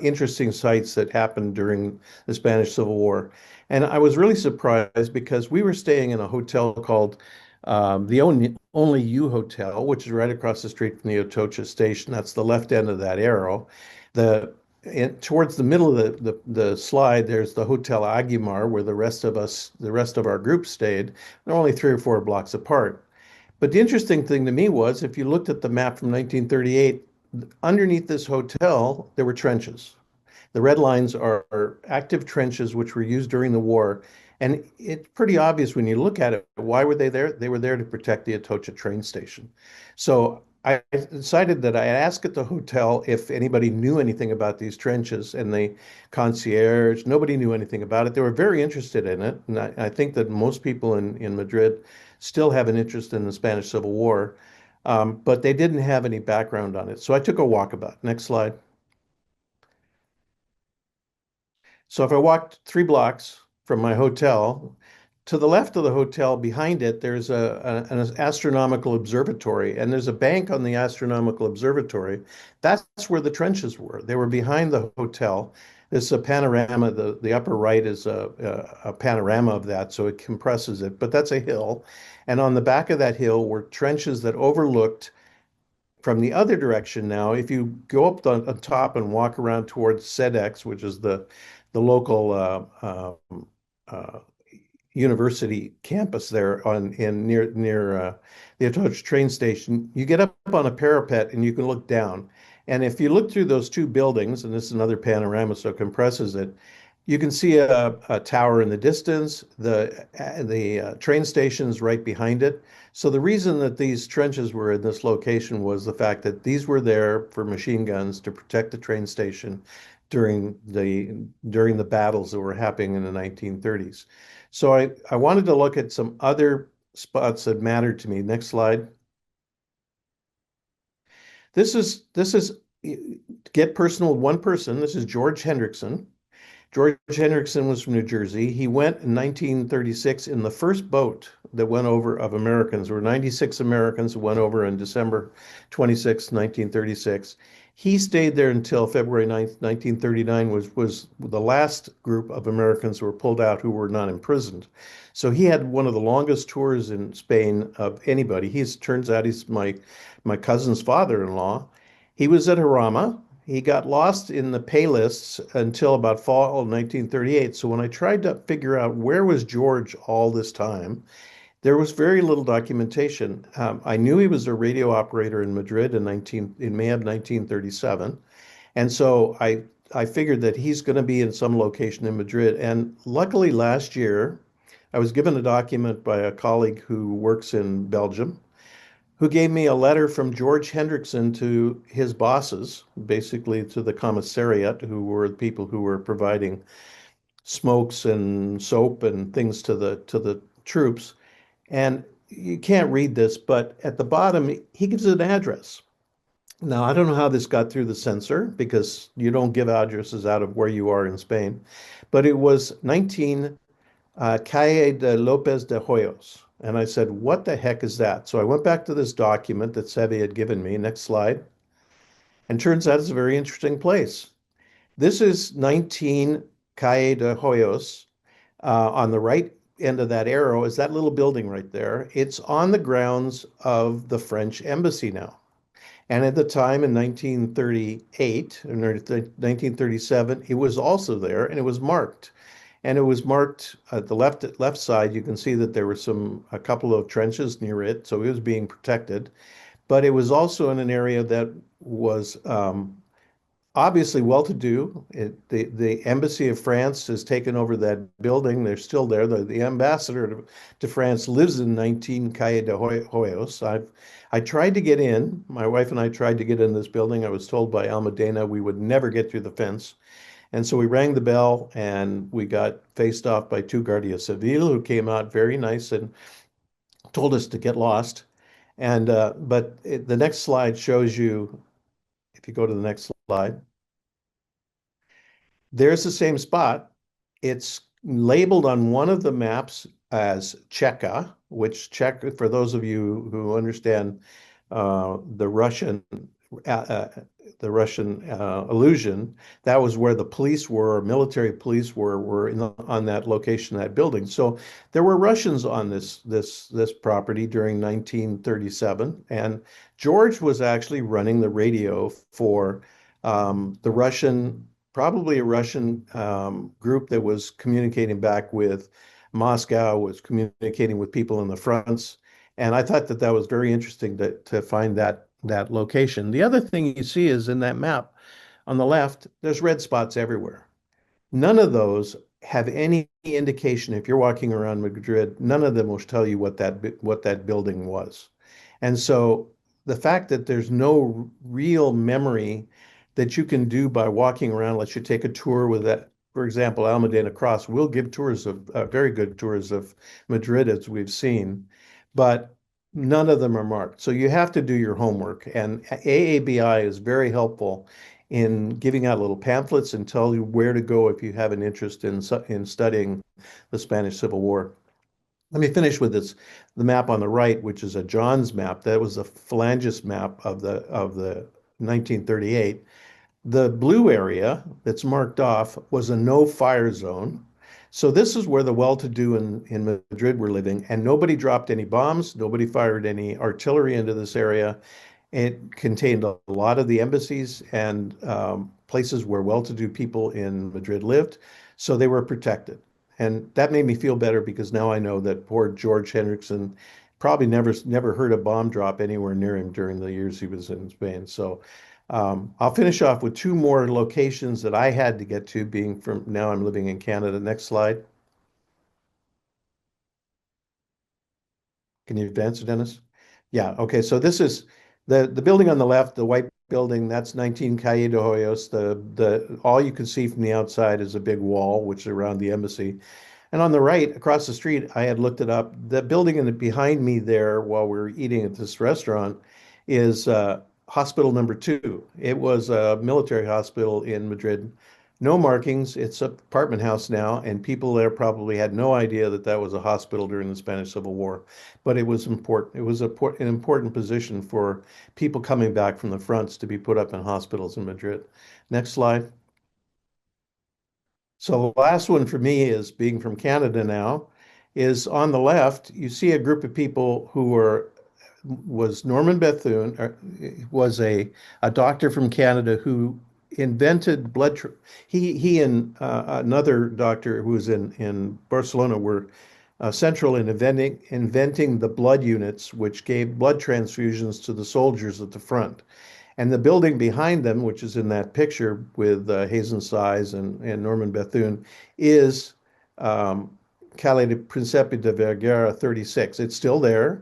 interesting sites that happened during the Spanish Civil War. And I was really surprised because we were staying in a hotel called the Only You Hotel, which is right across the street from the Atocha station. That's the left end of that arrow. Towards the middle of the slide, there's the Hotel Aguimar, where the rest of our group stayed. They're only 3 or 4 blocks apart. But the interesting thing to me was, if you looked at the map from 1938, underneath this hotel, there were trenches. The red lines are active trenches which were used during the war. And it's pretty obvious when you look at it. Why were they there? They were there to protect the Atocha train station. So I decided that I'd ask at the hotel if anybody knew anything about these trenches, and the concierge, nobody knew anything about it. They were very interested in it. And I think that most people in Madrid still have an interest in the Spanish Civil War, but they didn't have any background on it. So I took a walkabout. Next slide. So if I walked 3 blocks from my hotel, to the left of the hotel, behind it, there's an astronomical observatory, and there's a bank on the astronomical observatory. That's where the trenches were. They were behind the hotel. There's a panorama. The upper right is a panorama of that, so it compresses it. But that's a hill, and on the back of that hill were trenches that overlooked from the other direction. Now, if you go up on top and walk around towards SEDEX, which is the local uh, university campus there on in near the Atocha train station, you get up on a parapet and you can look down. And if you look through those two buildings, and this is another panorama, so it compresses it, you can see a tower in the distance. The train station is right behind it. So the reason that these trenches were in this location was the fact that these were there for machine guns to protect the train station during the battles that were happening in the 1930s. So I wanted to look at some other spots that mattered to me. Next slide. This is get personal with one person. This is George Hendrickson. George Hendrickson was from New Jersey. He went in 1936 in the first boat that went over of Americans. There were 96 Americans who went over on December 26, 1936. He stayed there until February 9th, 1939, was the last group of Americans who were pulled out who were not imprisoned. So he had one of the longest tours in Spain of anybody. Turns out he's my cousin's father-in-law. He was at Jarama. He got lost in the pay lists until about fall of 1938. So when I tried to figure out where was George all this time, there was very little documentation. I knew he was a radio operator in Madrid in May of 1937, and so I figured that he's going to be in some location in Madrid. And luckily, last year, I was given a document by a colleague who works in Belgium, who gave me a letter from George Hendrickson to his bosses, basically to the commissariat, who were the people who were providing smokes and soap and things to the troops. And you can't read this, but at the bottom, he gives an address. Now, I don't know how this got through the censor because you don't give addresses out of where you are in Spain, but it was 19 Calle de López de Hoyos. And I said, what the heck is that? So I went back to this document that Sevi had given me. Next slide. And turns out it's a very interesting place. This is 19 Calle de Hoyos. On the right end of that arrow is that little building right there. It's on the grounds of the French embassy now. And at the time in 1938 or 1937, it was also there and it was marked. And it was marked at the left side. You can see that there were a couple of trenches near it, so it was being protected. But it was also in an area that was obviously well-to-do. The Embassy of France has taken over that building. They're still there. The ambassador to France lives in 19 Calle de Hoyos. I tried to get in. My wife and I tried to get in this building. I was told by Almudena we would never get through the fence. And so we rang the bell and we got faced off by two Guardia Civil who came out very nice and told us to get lost. And the next slide shows you, if you go to the next slide, there's the same spot. It's labeled on one of the maps as Cheka, which Czech, for those of you who understand the Russian illusion, that was where the police were, military police were on that location, that building. So there were Russians on this property during 1937, and George was actually running the radio for the Russian, probably a Russian group that was communicating back with Moscow, was communicating with people in the fronts. And I thought that was very interesting to find that location. The other thing you see is in that map, On the left, there's red spots everywhere. None of those have any indication if you're walking around Madrid, none of them will tell you what that building was. And so the fact that there's no real memory that you can do by walking around, let's you take a tour with that, for example, Almudena Cross will give tours of very good tours of Madrid as we've seen, but none of them are marked. So you have to do your homework, and AABI is very helpful in giving out little pamphlets and tell you where to go if you have an interest in studying the Spanish Civil War. Let me finish with the map on the right, which is a Johns map. That was a phalangist map of the 1938. The blue area that's marked off was a no-fire zone. So this is where the well-to-do in Madrid were living, and nobody dropped any bombs, nobody fired any artillery into this area. It contained a lot of the embassies and places where well-to-do people in Madrid lived, so they were protected. And that made me feel better because now I know that poor George Hendrickson probably never heard a bomb drop anywhere near him during the years he was in Spain. So I'll finish off with two more locations that I had to get to, being from now I'm living in Canada. Next slide. Can you advance it, Dennis? Yeah, okay. So this is the building on the left, the white building, that's 19 Calle de Hoyos. The all you can see from the outside is a big wall, which is around the embassy. And on the right, across the street, I had looked it up. The building behind me there, while we were eating at this restaurant, is Hospital Number 2. It was a military hospital in Madrid. No markings. It's an apartment house now, and people there probably had no idea that that was a hospital during the Spanish Civil War. But it was important. It was an important position for people coming back from the fronts to be put up in hospitals in Madrid. Next slide. So the last one for me is being from Canada now, is on the left, you see a group of people who was Norman Bethune, was a doctor from Canada who invented he and another doctor who was in Barcelona were central in inventing the blood units, which gave blood transfusions to the soldiers at the front. And the building behind them, which is in that picture with Hazen Size and Norman Bethune, is Calle de Principe de Vergara 36. It's still there.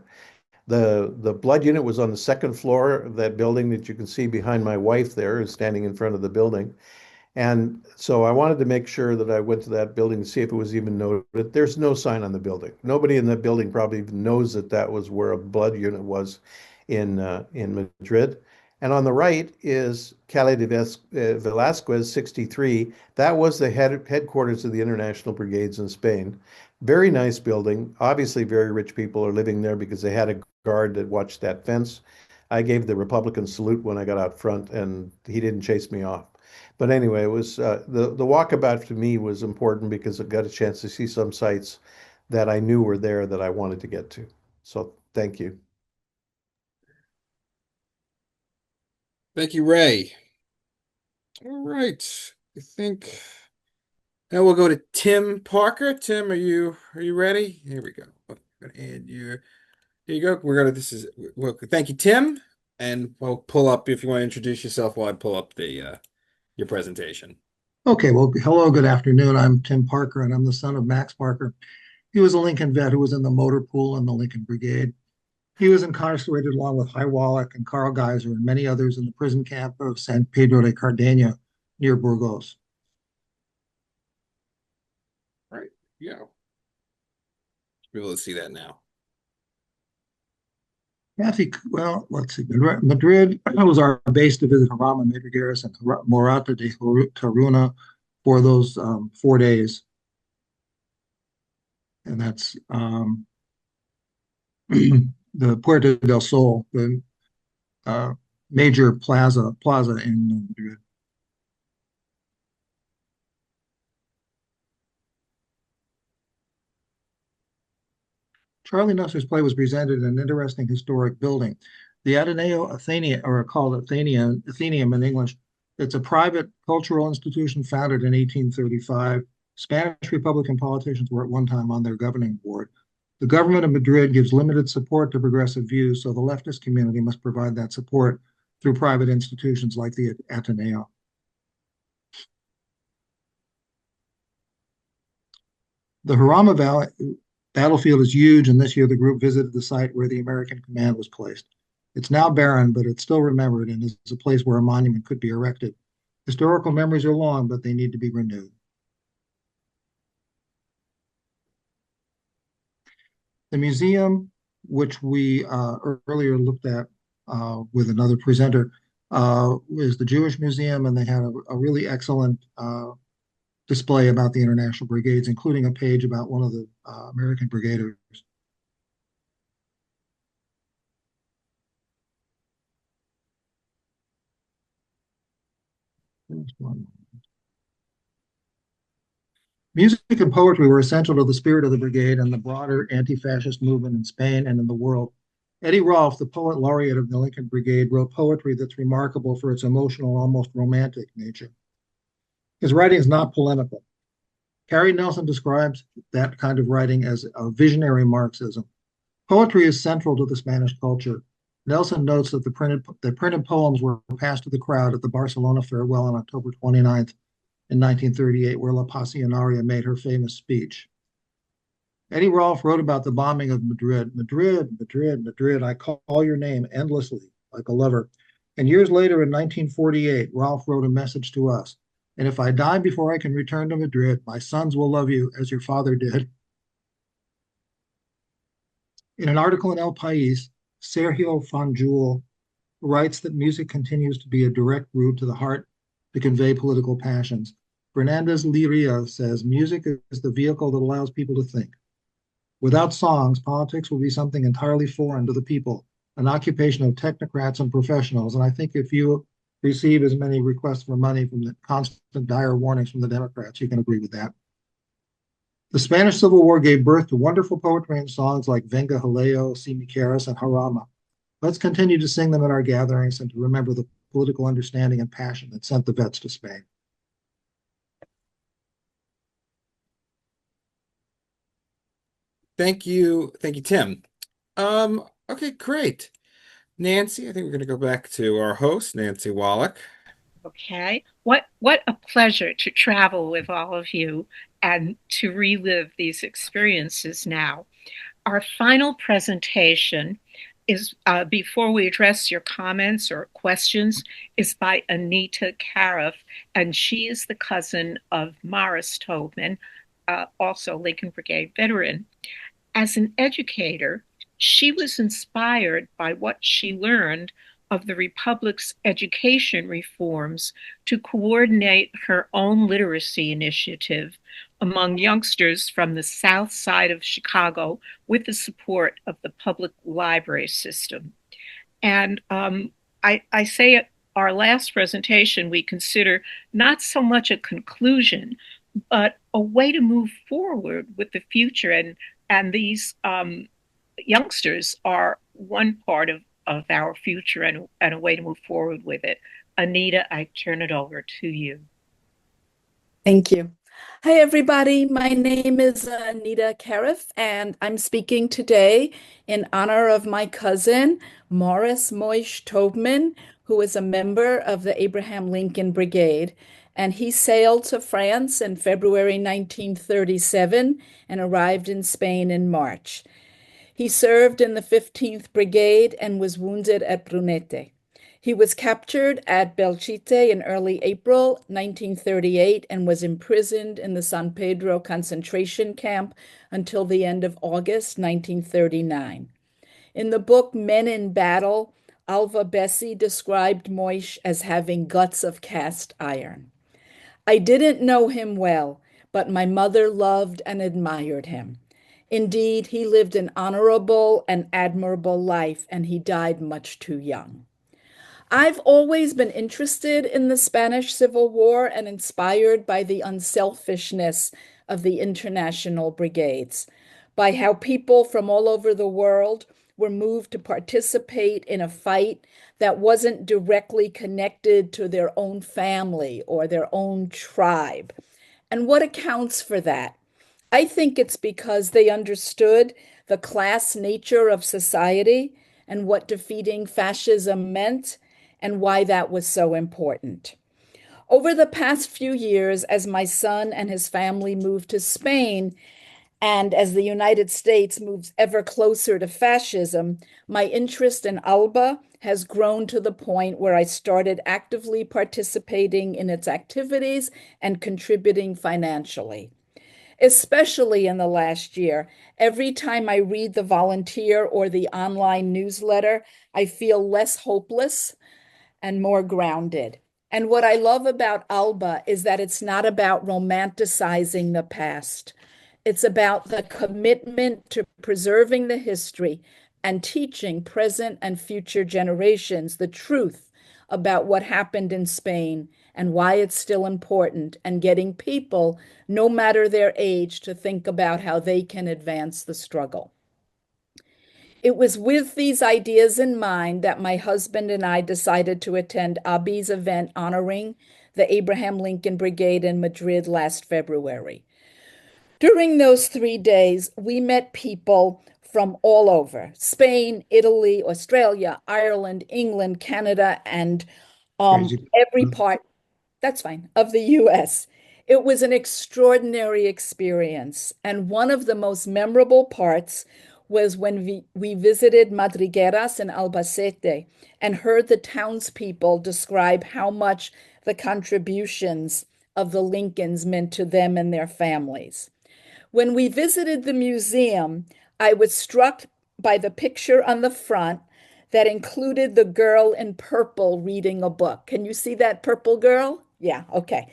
The blood unit was on the second floor of that building that you can see behind my wife there, is standing in front of the building. And so I wanted to make sure that I went to that building to see if it was even noted. There's no sign on the building. Nobody in that building probably even knows that that was where a blood unit was in Madrid. And on the right is Calle de Velasquez 63. That was the headquarters of the International Brigades in Spain. Very nice building. Obviously, very rich people are living there because they had a guard that watched that fence. I gave the Republican salute when I got out front, and he didn't chase me off. But anyway, it was the walkabout to me was important because I got a chance to see some sites that I knew were there that I wanted to get to. So thank you. Thank you, Ray. All right. I think now we'll go to Tim Parker. Tim, are you ready? Here we go. I'm gonna add your. Here you go. Thank you, Tim. And we'll pull up if you want to introduce yourself while I pull up the your presentation. Okay, well, hello, good afternoon. I'm Tim Parker, and I'm the son of Max Parker. He was a Lincoln vet who was in the motor pool in the Lincoln Brigade. He was incarcerated along with Hy Wallach and Carl Geiser and many others in the prison camp of San Pedro de Cardeña near Burgos. Right, yeah. Be able to see that now. Kathy, well, let's see. Madrid was our base to visit Jarama, Major Garrison, Morata de Taruna for those 4 days. And that's the Puerta del Sol, the major plaza in Madrid. Charlie Nusser's play was presented in an interesting historic building. The Ateneo Athenia, or called Athenaeum in English, it's a private cultural institution founded in 1835. Spanish Republican politicians were at one time on their governing board. The government of Madrid gives limited support to progressive views, so the leftist community must provide that support through private institutions like the Ateneo. The Jarama Valley battlefield is huge, and this year the group visited the site where the American command was placed. It's now barren, but it's still remembered and is a place where a monument could be erected. Historical memories are long, but they need to be renewed. The museum, which we earlier looked at with another presenter, is the Jewish Museum, and they had a really excellent display about the international brigades, including a page about one of the American brigaders. Music and poetry were essential to the spirit of the brigade and the broader anti-fascist movement in Spain and in the world. Eddie Rolfe, the poet laureate of the Lincoln Brigade, wrote poetry that's remarkable for its emotional, almost romantic nature. His writing is not polemical. Carrie Nelson describes that kind of writing as a visionary Marxism. Poetry is central to the Spanish culture. Nelson notes that the printed poems were passed to the crowd at the Barcelona farewell on October 29th in 1938, where La Pasionaria made her famous speech. Eddie Rolfe wrote about the bombing of Madrid. Madrid, Madrid, Madrid, I call your name endlessly, like a lover. And years later, in 1948, Rolfe wrote a message to us. And if I die before I can return to Madrid, my sons will love you as your father did. In an article in El País, Sergio Fanjul writes that music continues to be a direct route to the heart to convey political passions. Fernandez Liria says music is the vehicle that allows people to think. Without songs, politics will be something entirely foreign to the people, an occupation of technocrats and professionals. And I think if you receive as many requests for money from the constant dire warnings from the Democrats, you can agree with that. The Spanish Civil War gave birth to wonderful poetry and songs like Venga Jaleo, Si Me Quieres, and Jarama. Let's continue to sing them at our gatherings and to remember the political understanding and passion that sent the vets to Spain. Thank you, Tim. Okay, great. Nancy, I think we're going to go back to our host, Nancy Wallach. Okay. What a pleasure to travel with all of you and to relive these experiences now. Our final presentation is, before we address your comments or questions, is by Anita Cariff, and she is the cousin of Morris Tobin, also Lincoln Brigade veteran. As an educator, she was inspired by what she learned of the Republic's education reforms to coordinate her own literacy initiative among youngsters from the South Side of Chicago with the support of the public library system. And I say at our last presentation, we consider not so much a conclusion, but a way to move forward with the future. And these youngsters are one part of our future and a way to move forward with it. Anita, I turn it over to you. Thank you. Hi, everybody. My name is Anita Cariff, and I'm speaking today in honor of my cousin, Morris Moish Tobin, who is a member of the Abraham Lincoln Brigade. And he sailed to France in February 1937 and arrived in Spain in March. He served in the 15th Brigade and was wounded at Brunete. He was captured at Belchite in early April 1938 and was imprisoned in the San Pedro concentration camp until the end of August 1939. In the book Men in Battle, Alva Bessie described Moish as having guts of cast iron. I didn't know him well, but my mother loved and admired him. Indeed, he lived an honorable and admirable life, and he died much too young. I've always been interested in the Spanish Civil War and inspired by the unselfishness of the international brigades, by how people from all over the world were moved to participate in a fight that wasn't directly connected to their own family or their own tribe. And what accounts for that? I think it's because they understood the class nature of society and what defeating fascism meant and why that was so important. Over the past few years, as my son and his family moved to Spain, And as the United States moves ever closer to fascism, my interest in Alba has grown to the point where I started actively participating in its activities and contributing financially. Especially in the last year, every time I read the volunteer or the online newsletter, I feel less hopeless and more grounded. And what I love about Alba is that it's not about romanticizing the past. It's about the commitment to preserving the history and teaching present and future generations the truth about what happened in Spain and why it's still important, and getting people, no matter their age, to think about how they can advance the struggle. It was with these ideas in mind that my husband and I decided to attend Abi's event honoring the Abraham Lincoln Brigade in Madrid last February. During those 3 days, we met people from all over: Spain, Italy, Australia, Ireland, England, Canada, and every part, that's fine, of the US. It was an extraordinary experience. And one of the most memorable parts was when we visited Madrigueras in Albacete and heard the townspeople describe how much the contributions of the Lincolns meant to them and their families. When we visited the museum, I was struck by the picture on the front that included the girl in purple reading a book. Can you see that purple girl? Yeah, okay.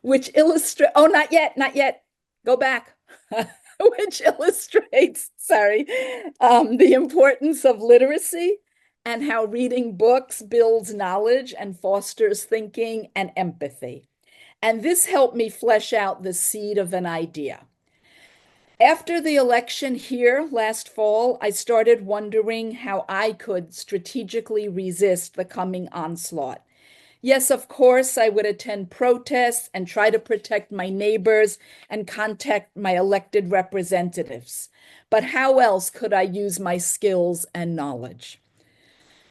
Which illustrate, oh, not yet, not yet. Go back. Which illustrates, sorry, the importance of literacy and how reading books builds knowledge and fosters thinking and empathy. And this helped me flesh out the seed of an idea. After the election here last fall, I started wondering how I could strategically resist the coming onslaught. Yes, of course, I would attend protests and try to protect my neighbors and contact my elected representatives. But how else could I use my skills and knowledge?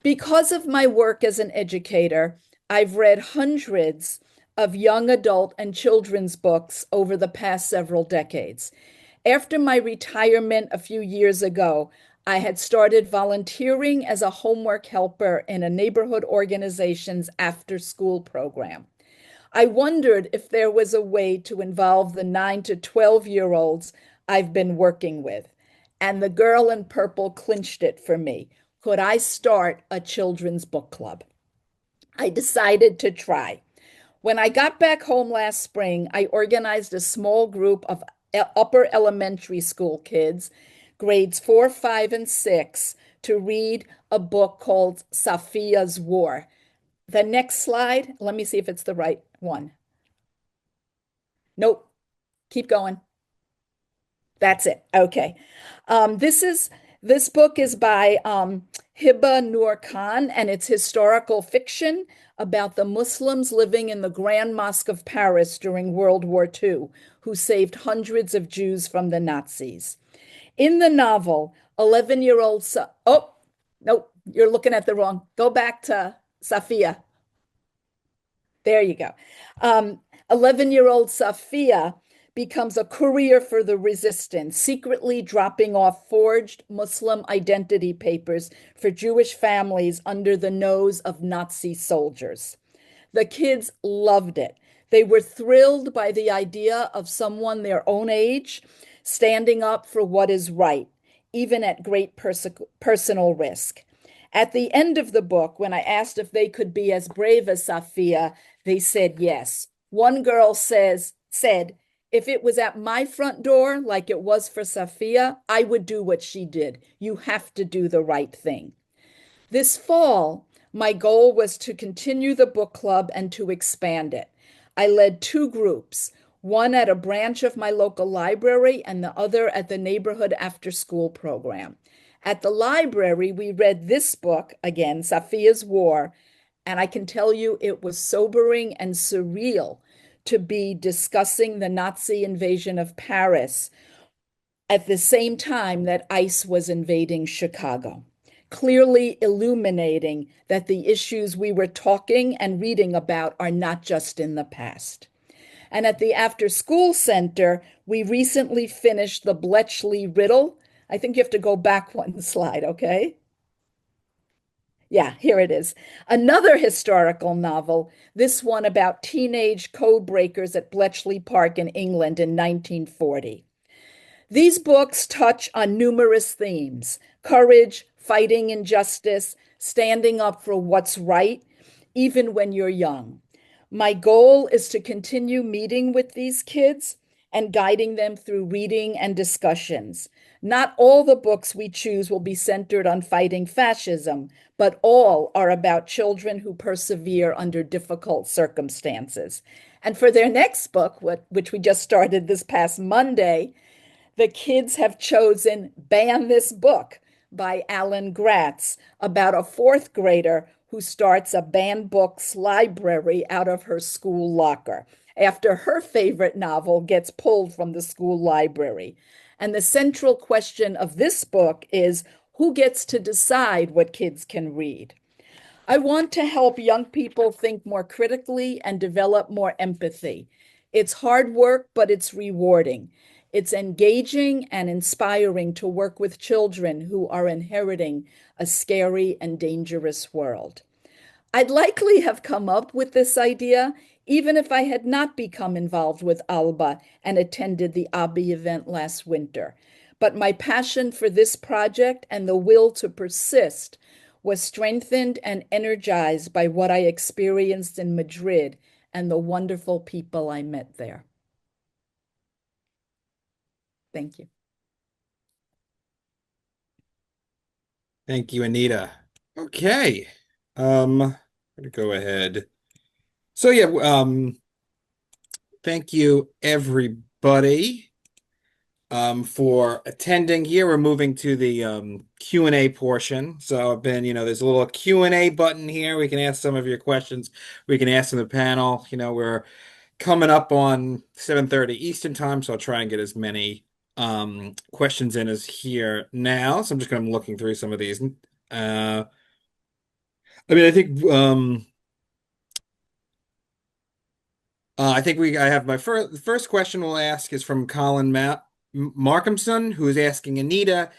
Because of my work as an educator, I've read hundreds of young adult and children's books over the past several decades. After my retirement a few years ago, I had started volunteering as a homework helper in a neighborhood organization's after-school program. I wondered if there was a way to involve the 9 to 12-year-olds I've been working with. And the girl in purple clinched it for me. Could I start a children's book club? I decided to try. When I got back home last spring, I organized a small group of upper elementary school kids, grades 4, 5, and 6, to read a book called Safia's War. The next slide, let me see if it's the right one. Nope, keep going. That's it. Okay. This book is by Hiba Noor Khan, and it's historical fiction about the Muslims living in the Grand Mosque of Paris during World War II, who saved hundreds of Jews from the Nazis. In the novel, 11-year-old, oh, nope, you're looking at the wrong, go back to Safia. There you go. 11-year-old Safia becomes a courier for the resistance, secretly dropping off forged Muslim identity papers for Jewish families under the nose of Nazi soldiers. The kids loved it. They were thrilled by the idea of someone their own age standing up for what is right, even at great personal risk. At the end of the book, when I asked if they could be as brave as Safia, they said yes. One girl said, if it was at my front door, like it was for Safia, I would do what she did. You have to do the right thing. This fall, my goal was to continue the book club and to expand it. I led 2 groups, one at a branch of my local library and the other at the neighborhood after-school program. At the library, we read this book, again, Safia's War, and I can tell you it was sobering and surreal to be discussing the Nazi invasion of Paris at the same time that ICE was invading Chicago, clearly illuminating that the issues we were talking and reading about are not just in the past. And at the after school center, we recently finished the Bletchley Riddle. I think you have to go back one slide, okay? Yeah, here it is. Another historical novel, this one about teenage code breakers at Bletchley Park in England in 1940. These books touch on numerous themes: courage, fighting injustice, standing up for what's right, even when you're young. My goal is to continue meeting with these kids and guiding them through reading and discussions. Not all the books we choose will be centered on fighting fascism, but all are about children who persevere under difficult circumstances. And for their next book, which we just started this past Monday, the kids have chosen Ban This Book by Alan Gratz, about a fourth grader who starts a banned books library out of her school locker after her favorite novel gets pulled from the school library. And the central question of this book is, who gets to decide what kids can read? I want to help young people think more critically and develop more empathy. It's hard work, but it's rewarding. It's engaging and inspiring to work with children who are inheriting a scary and dangerous world. I'd likely have come up with this idea even if I had not become involved with ALBA and attended the ABI event last winter. But my passion for this project and the will to persist was strengthened and energized by what I experienced in Madrid and the wonderful people I met there. Thank you. Thank you, Anita. Okay. I'm gonna go ahead. So yeah, thank you everybody for attending here. We're moving to the Q&A portion. So I've been, there's a little Q&A button here. We can ask some of your questions. We can ask in the panel. We're coming up on 7:30 Eastern time, so I'll try and get as many questions in as here now. So I'm just going to be looking through some of these. I think I have my first question we'll ask is from Colin Markhamson, who is asking Anita,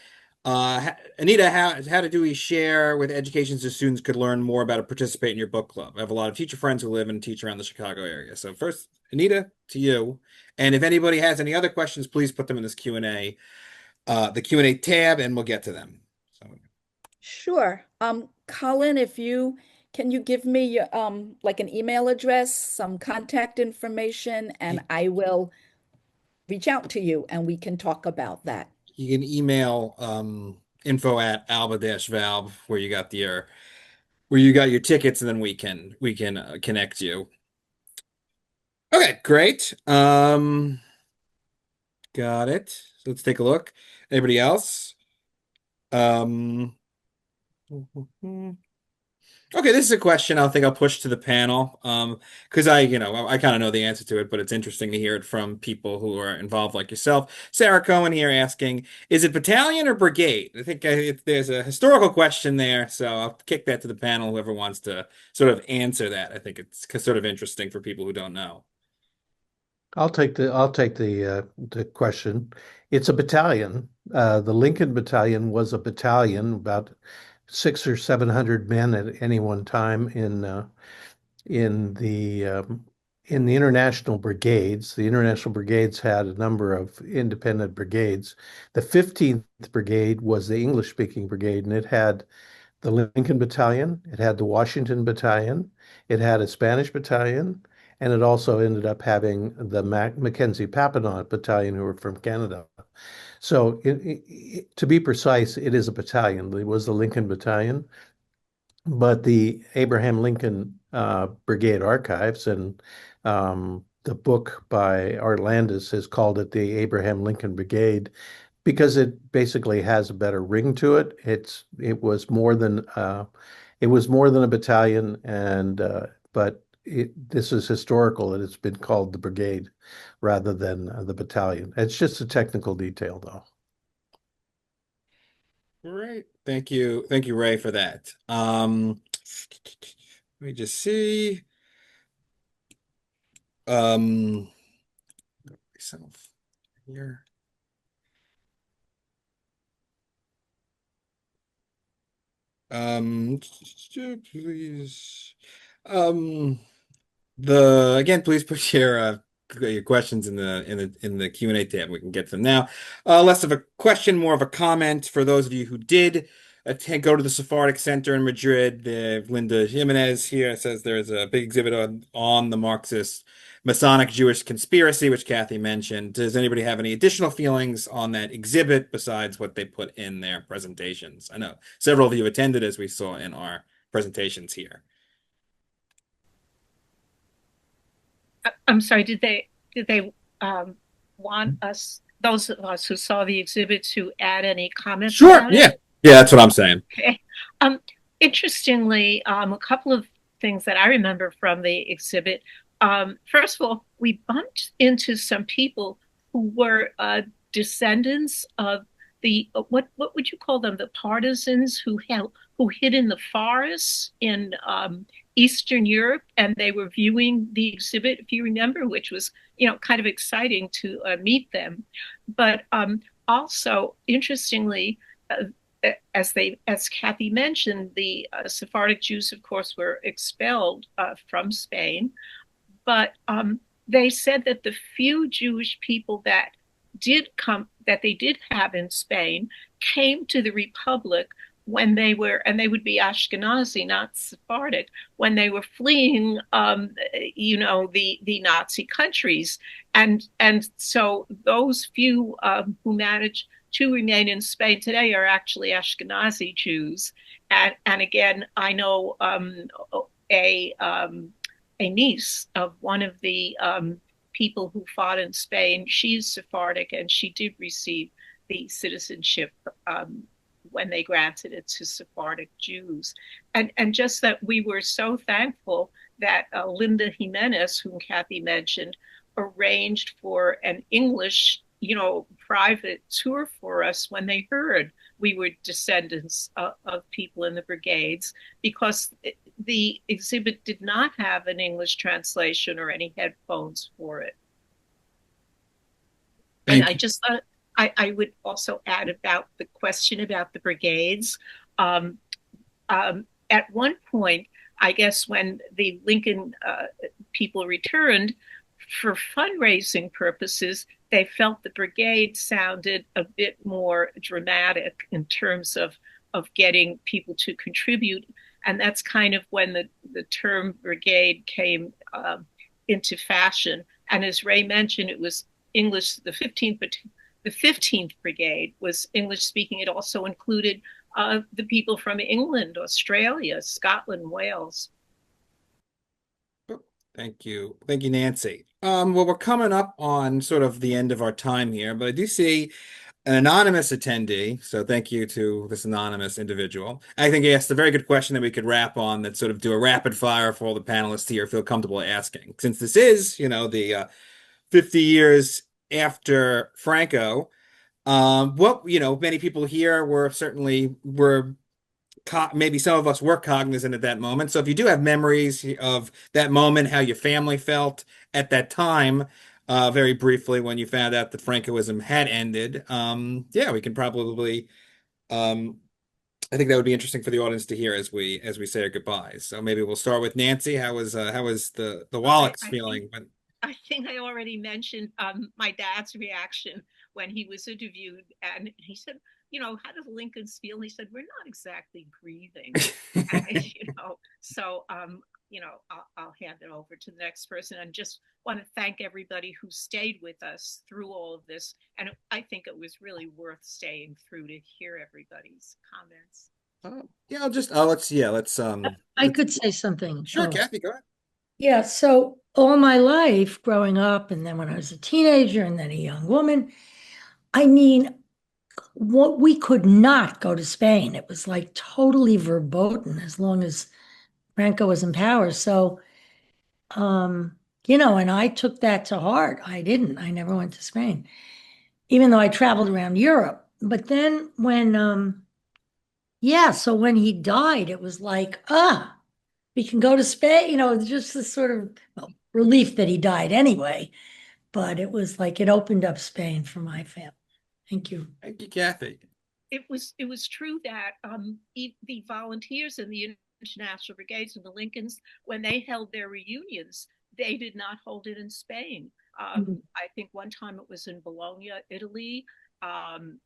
Anita, how do we share with education so students could learn more about to participate in your book club? I have a lot of teacher friends who live and teach around the Chicago area. So first, Anita, to you. And if anybody has any other questions, please put them in this Q&A, the Q&A tab, and we'll get to them. So. Sure. Colin, can you give me like an email address, some contact information, and I will reach out to you and we can talk about that. You can email info@alba-valve where you got your tickets, and then we can connect you. Okay, great. Got it. So let's take a look. Anybody else? Okay, this is a question I think I'll push to the panel, because I kind of know the answer to it, but it's interesting to hear it from people who are involved like yourself. Sarah Cohen here asking, is it battalion or brigade? I think there's a historical question there, so I'll kick that to the panel, whoever wants to sort of answer that. I think it's sort of interesting for people who don't know. I'll take the question. It's a battalion. The Lincoln Battalion was a battalion, about 600 or 700 men at any one time in the international brigades. The international brigades had a number of independent brigades. The 15th Brigade was the English-speaking brigade, and it had the Lincoln Battalion, it had the Washington Battalion, it had a Spanish battalion, and it also ended up having the Mackenzie Papineau Battalion, who were from Canada. So to be precise, it is a battalion. It was the Lincoln Battalion, but the Abraham Lincoln Brigade Archives and the book by Art Landis has called it the Abraham Lincoln Brigade because it basically has a better ring to it. It was more than a battalion, but this is historical and it's been called the brigade rather than the battalion. It's just a technical detail, though. Great. Thank you, Ray, for that. Let me just see. myself here. Please. Please put your questions in the Q&A tab. We can get to them now. Less of a question, more of a comment for those of you who did go to the Sephardic Center in Madrid. Linda Jimenez here says there's a big exhibit on the Marxist Masonic Jewish conspiracy, which Kathy mentioned. Does anybody have any additional feelings on that exhibit besides what they put in their presentations? I know several of you attended, as we saw in our presentations here. I'm sorry, did they want us, those of us who saw the exhibit, to add any comments Sure, about yeah. it? Yeah, that's what I'm saying. Okay. Interestingly, a couple of things that I remember from the exhibit. First of all, we bumped into some people who were descendants of the what would you call them? The partisans who hid in the forests in Eastern Europe, and they were viewing the exhibit, if you remember, which was kind of exciting to meet them. But also, interestingly, as Kathy mentioned, the Sephardic Jews, of course, were expelled from Spain, but they said that the few Jewish people that they did have in Spain came to the Republic when they were, and they would be Ashkenazi, not Sephardic, when they were fleeing, the Nazi countries, and so those few who managed to remain in Spain today are actually Ashkenazi Jews, and again, I know a niece of one of the people who fought in Spain. She's Sephardic, and she did receive the citizenship when they granted it to Sephardic Jews. And just that we were so thankful that Linda Jimenez, whom Kathy mentioned, arranged for an English, private tour for us when they heard we were descendants of people in the brigades, because the exhibit did not have an English translation or any headphones for it. And I just thought I would also add about the question about the brigades. At one point, I guess when the Lincoln people returned, for fundraising purposes, they felt the brigade sounded a bit more dramatic in terms of getting people to contribute. And that's kind of when the term brigade came into fashion. And as Ray mentioned, it was English, the 15th Brigade was English speaking. It also included the people from England, Australia, Scotland, Wales. Thank you. Thank you, Nancy. Well, we're coming up on sort of the end of our time here, but I do see an anonymous attendee. So thank you to this anonymous individual. I think he asked a very good question that we could wrap on, that sort of do a rapid fire for all the panelists here feel comfortable asking. Since this is, the 50 years after Franco, many people here were maybe some of us were cognizant at that moment. So if you do have memories of that moment, how your family felt at that time, very briefly when you found out that Francoism had ended, we can probably, I think that would be interesting for the audience to hear as we say our goodbyes. So maybe we'll start with Nancy. How was the Wallachs feeling? I think I already mentioned my dad's reaction when he was interviewed, and he said, how do the Lincolns feel? And he said, we're not exactly grieving, so, I'll hand it over to the next person, and just want to thank everybody who stayed with us through all of this. And I think it was really worth staying through to hear everybody's comments. I could say something. Sure, Kathy, go ahead. Yeah, so all my life growing up, and then when I was a teenager and then a young woman, I mean, we could not go to Spain. It was like totally verboten as long as Franco was in power. So, and I took that to heart. I never went to Spain, even though I traveled around Europe. But then so when he died, it was like, we can go to Spain, just this sort of relief that he died anyway. but it was like it opened up Spain for my family. Thank you. Thank you, Kathy. It was true that the volunteers and the International Brigades and the Lincolns, when they held their reunions, they did not hold it in Spain. I think one time it was in Bologna, Italy, and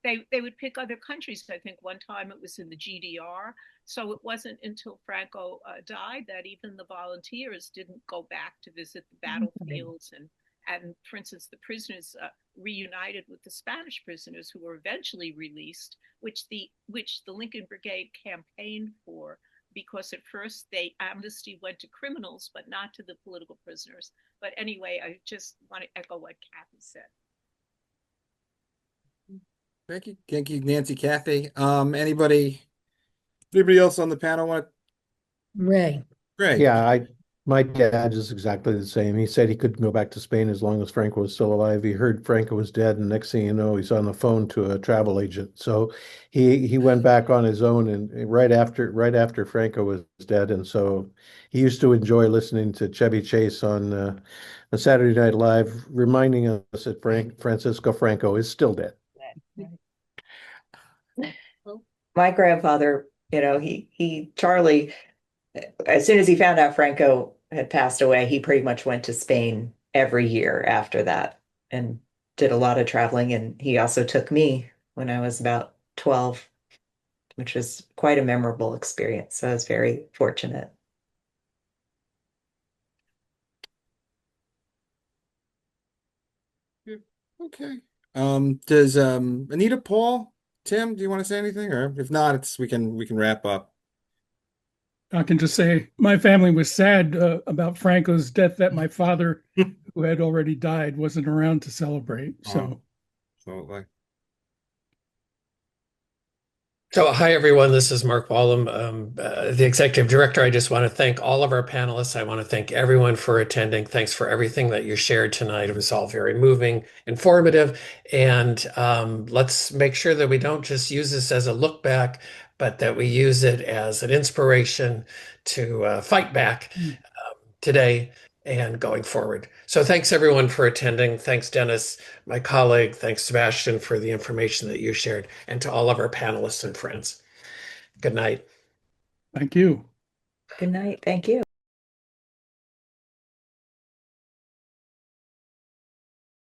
they would pick other countries. I think one time it was in the GDR. So it wasn't until Franco died that even the volunteers didn't go back to visit the battlefields and for instance, the prisoners reunited with the Spanish prisoners who were eventually released, which the Lincoln Brigade campaigned for, because at first amnesty went to criminals, but not to the political prisoners. But anyway, I just want to echo what Kathy said. Thank you, Nancy, Kathy. Anybody else on the panel want? Ray. Greg. Yeah, my dad is exactly the same. He said he couldn't go back to Spain as long as Franco was still alive. He heard Franco was dead, and next thing you know, he's on the phone to a travel agent. So he went back on his own, and right after Franco was dead, and so he used to enjoy listening to Chevy Chase on Saturday Night Live, reminding us that Francisco Franco is still dead. My grandfather, Charlie, as soon as he found out Franco had passed away, he pretty much went to Spain every year after that and did a lot of traveling. And he also took me when I was about 12, which was quite a memorable experience. So I was very fortunate. Okay. Does Anita, Paul, Tim, do you want to say anything? Or if not, we can wrap up. I can just say my family was sad about Franco's death, that my father, who had already died, wasn't around to celebrate. So, Absolutely. So, hi, everyone. This is Mark Wallum, the executive director. I just want to thank all of our panelists. I want to thank everyone for attending. Thanks for everything that you shared tonight. It was all very moving, informative. And let's make sure that we don't just use this as a look back, but that we use it as an inspiration to fight back today and going forward. So thanks everyone for attending. Thanks, Dennis, my colleague. Thanks, Sebastian, for the information that you shared, and to all of our panelists and friends. Good night. Thank you. Good night. Thank you.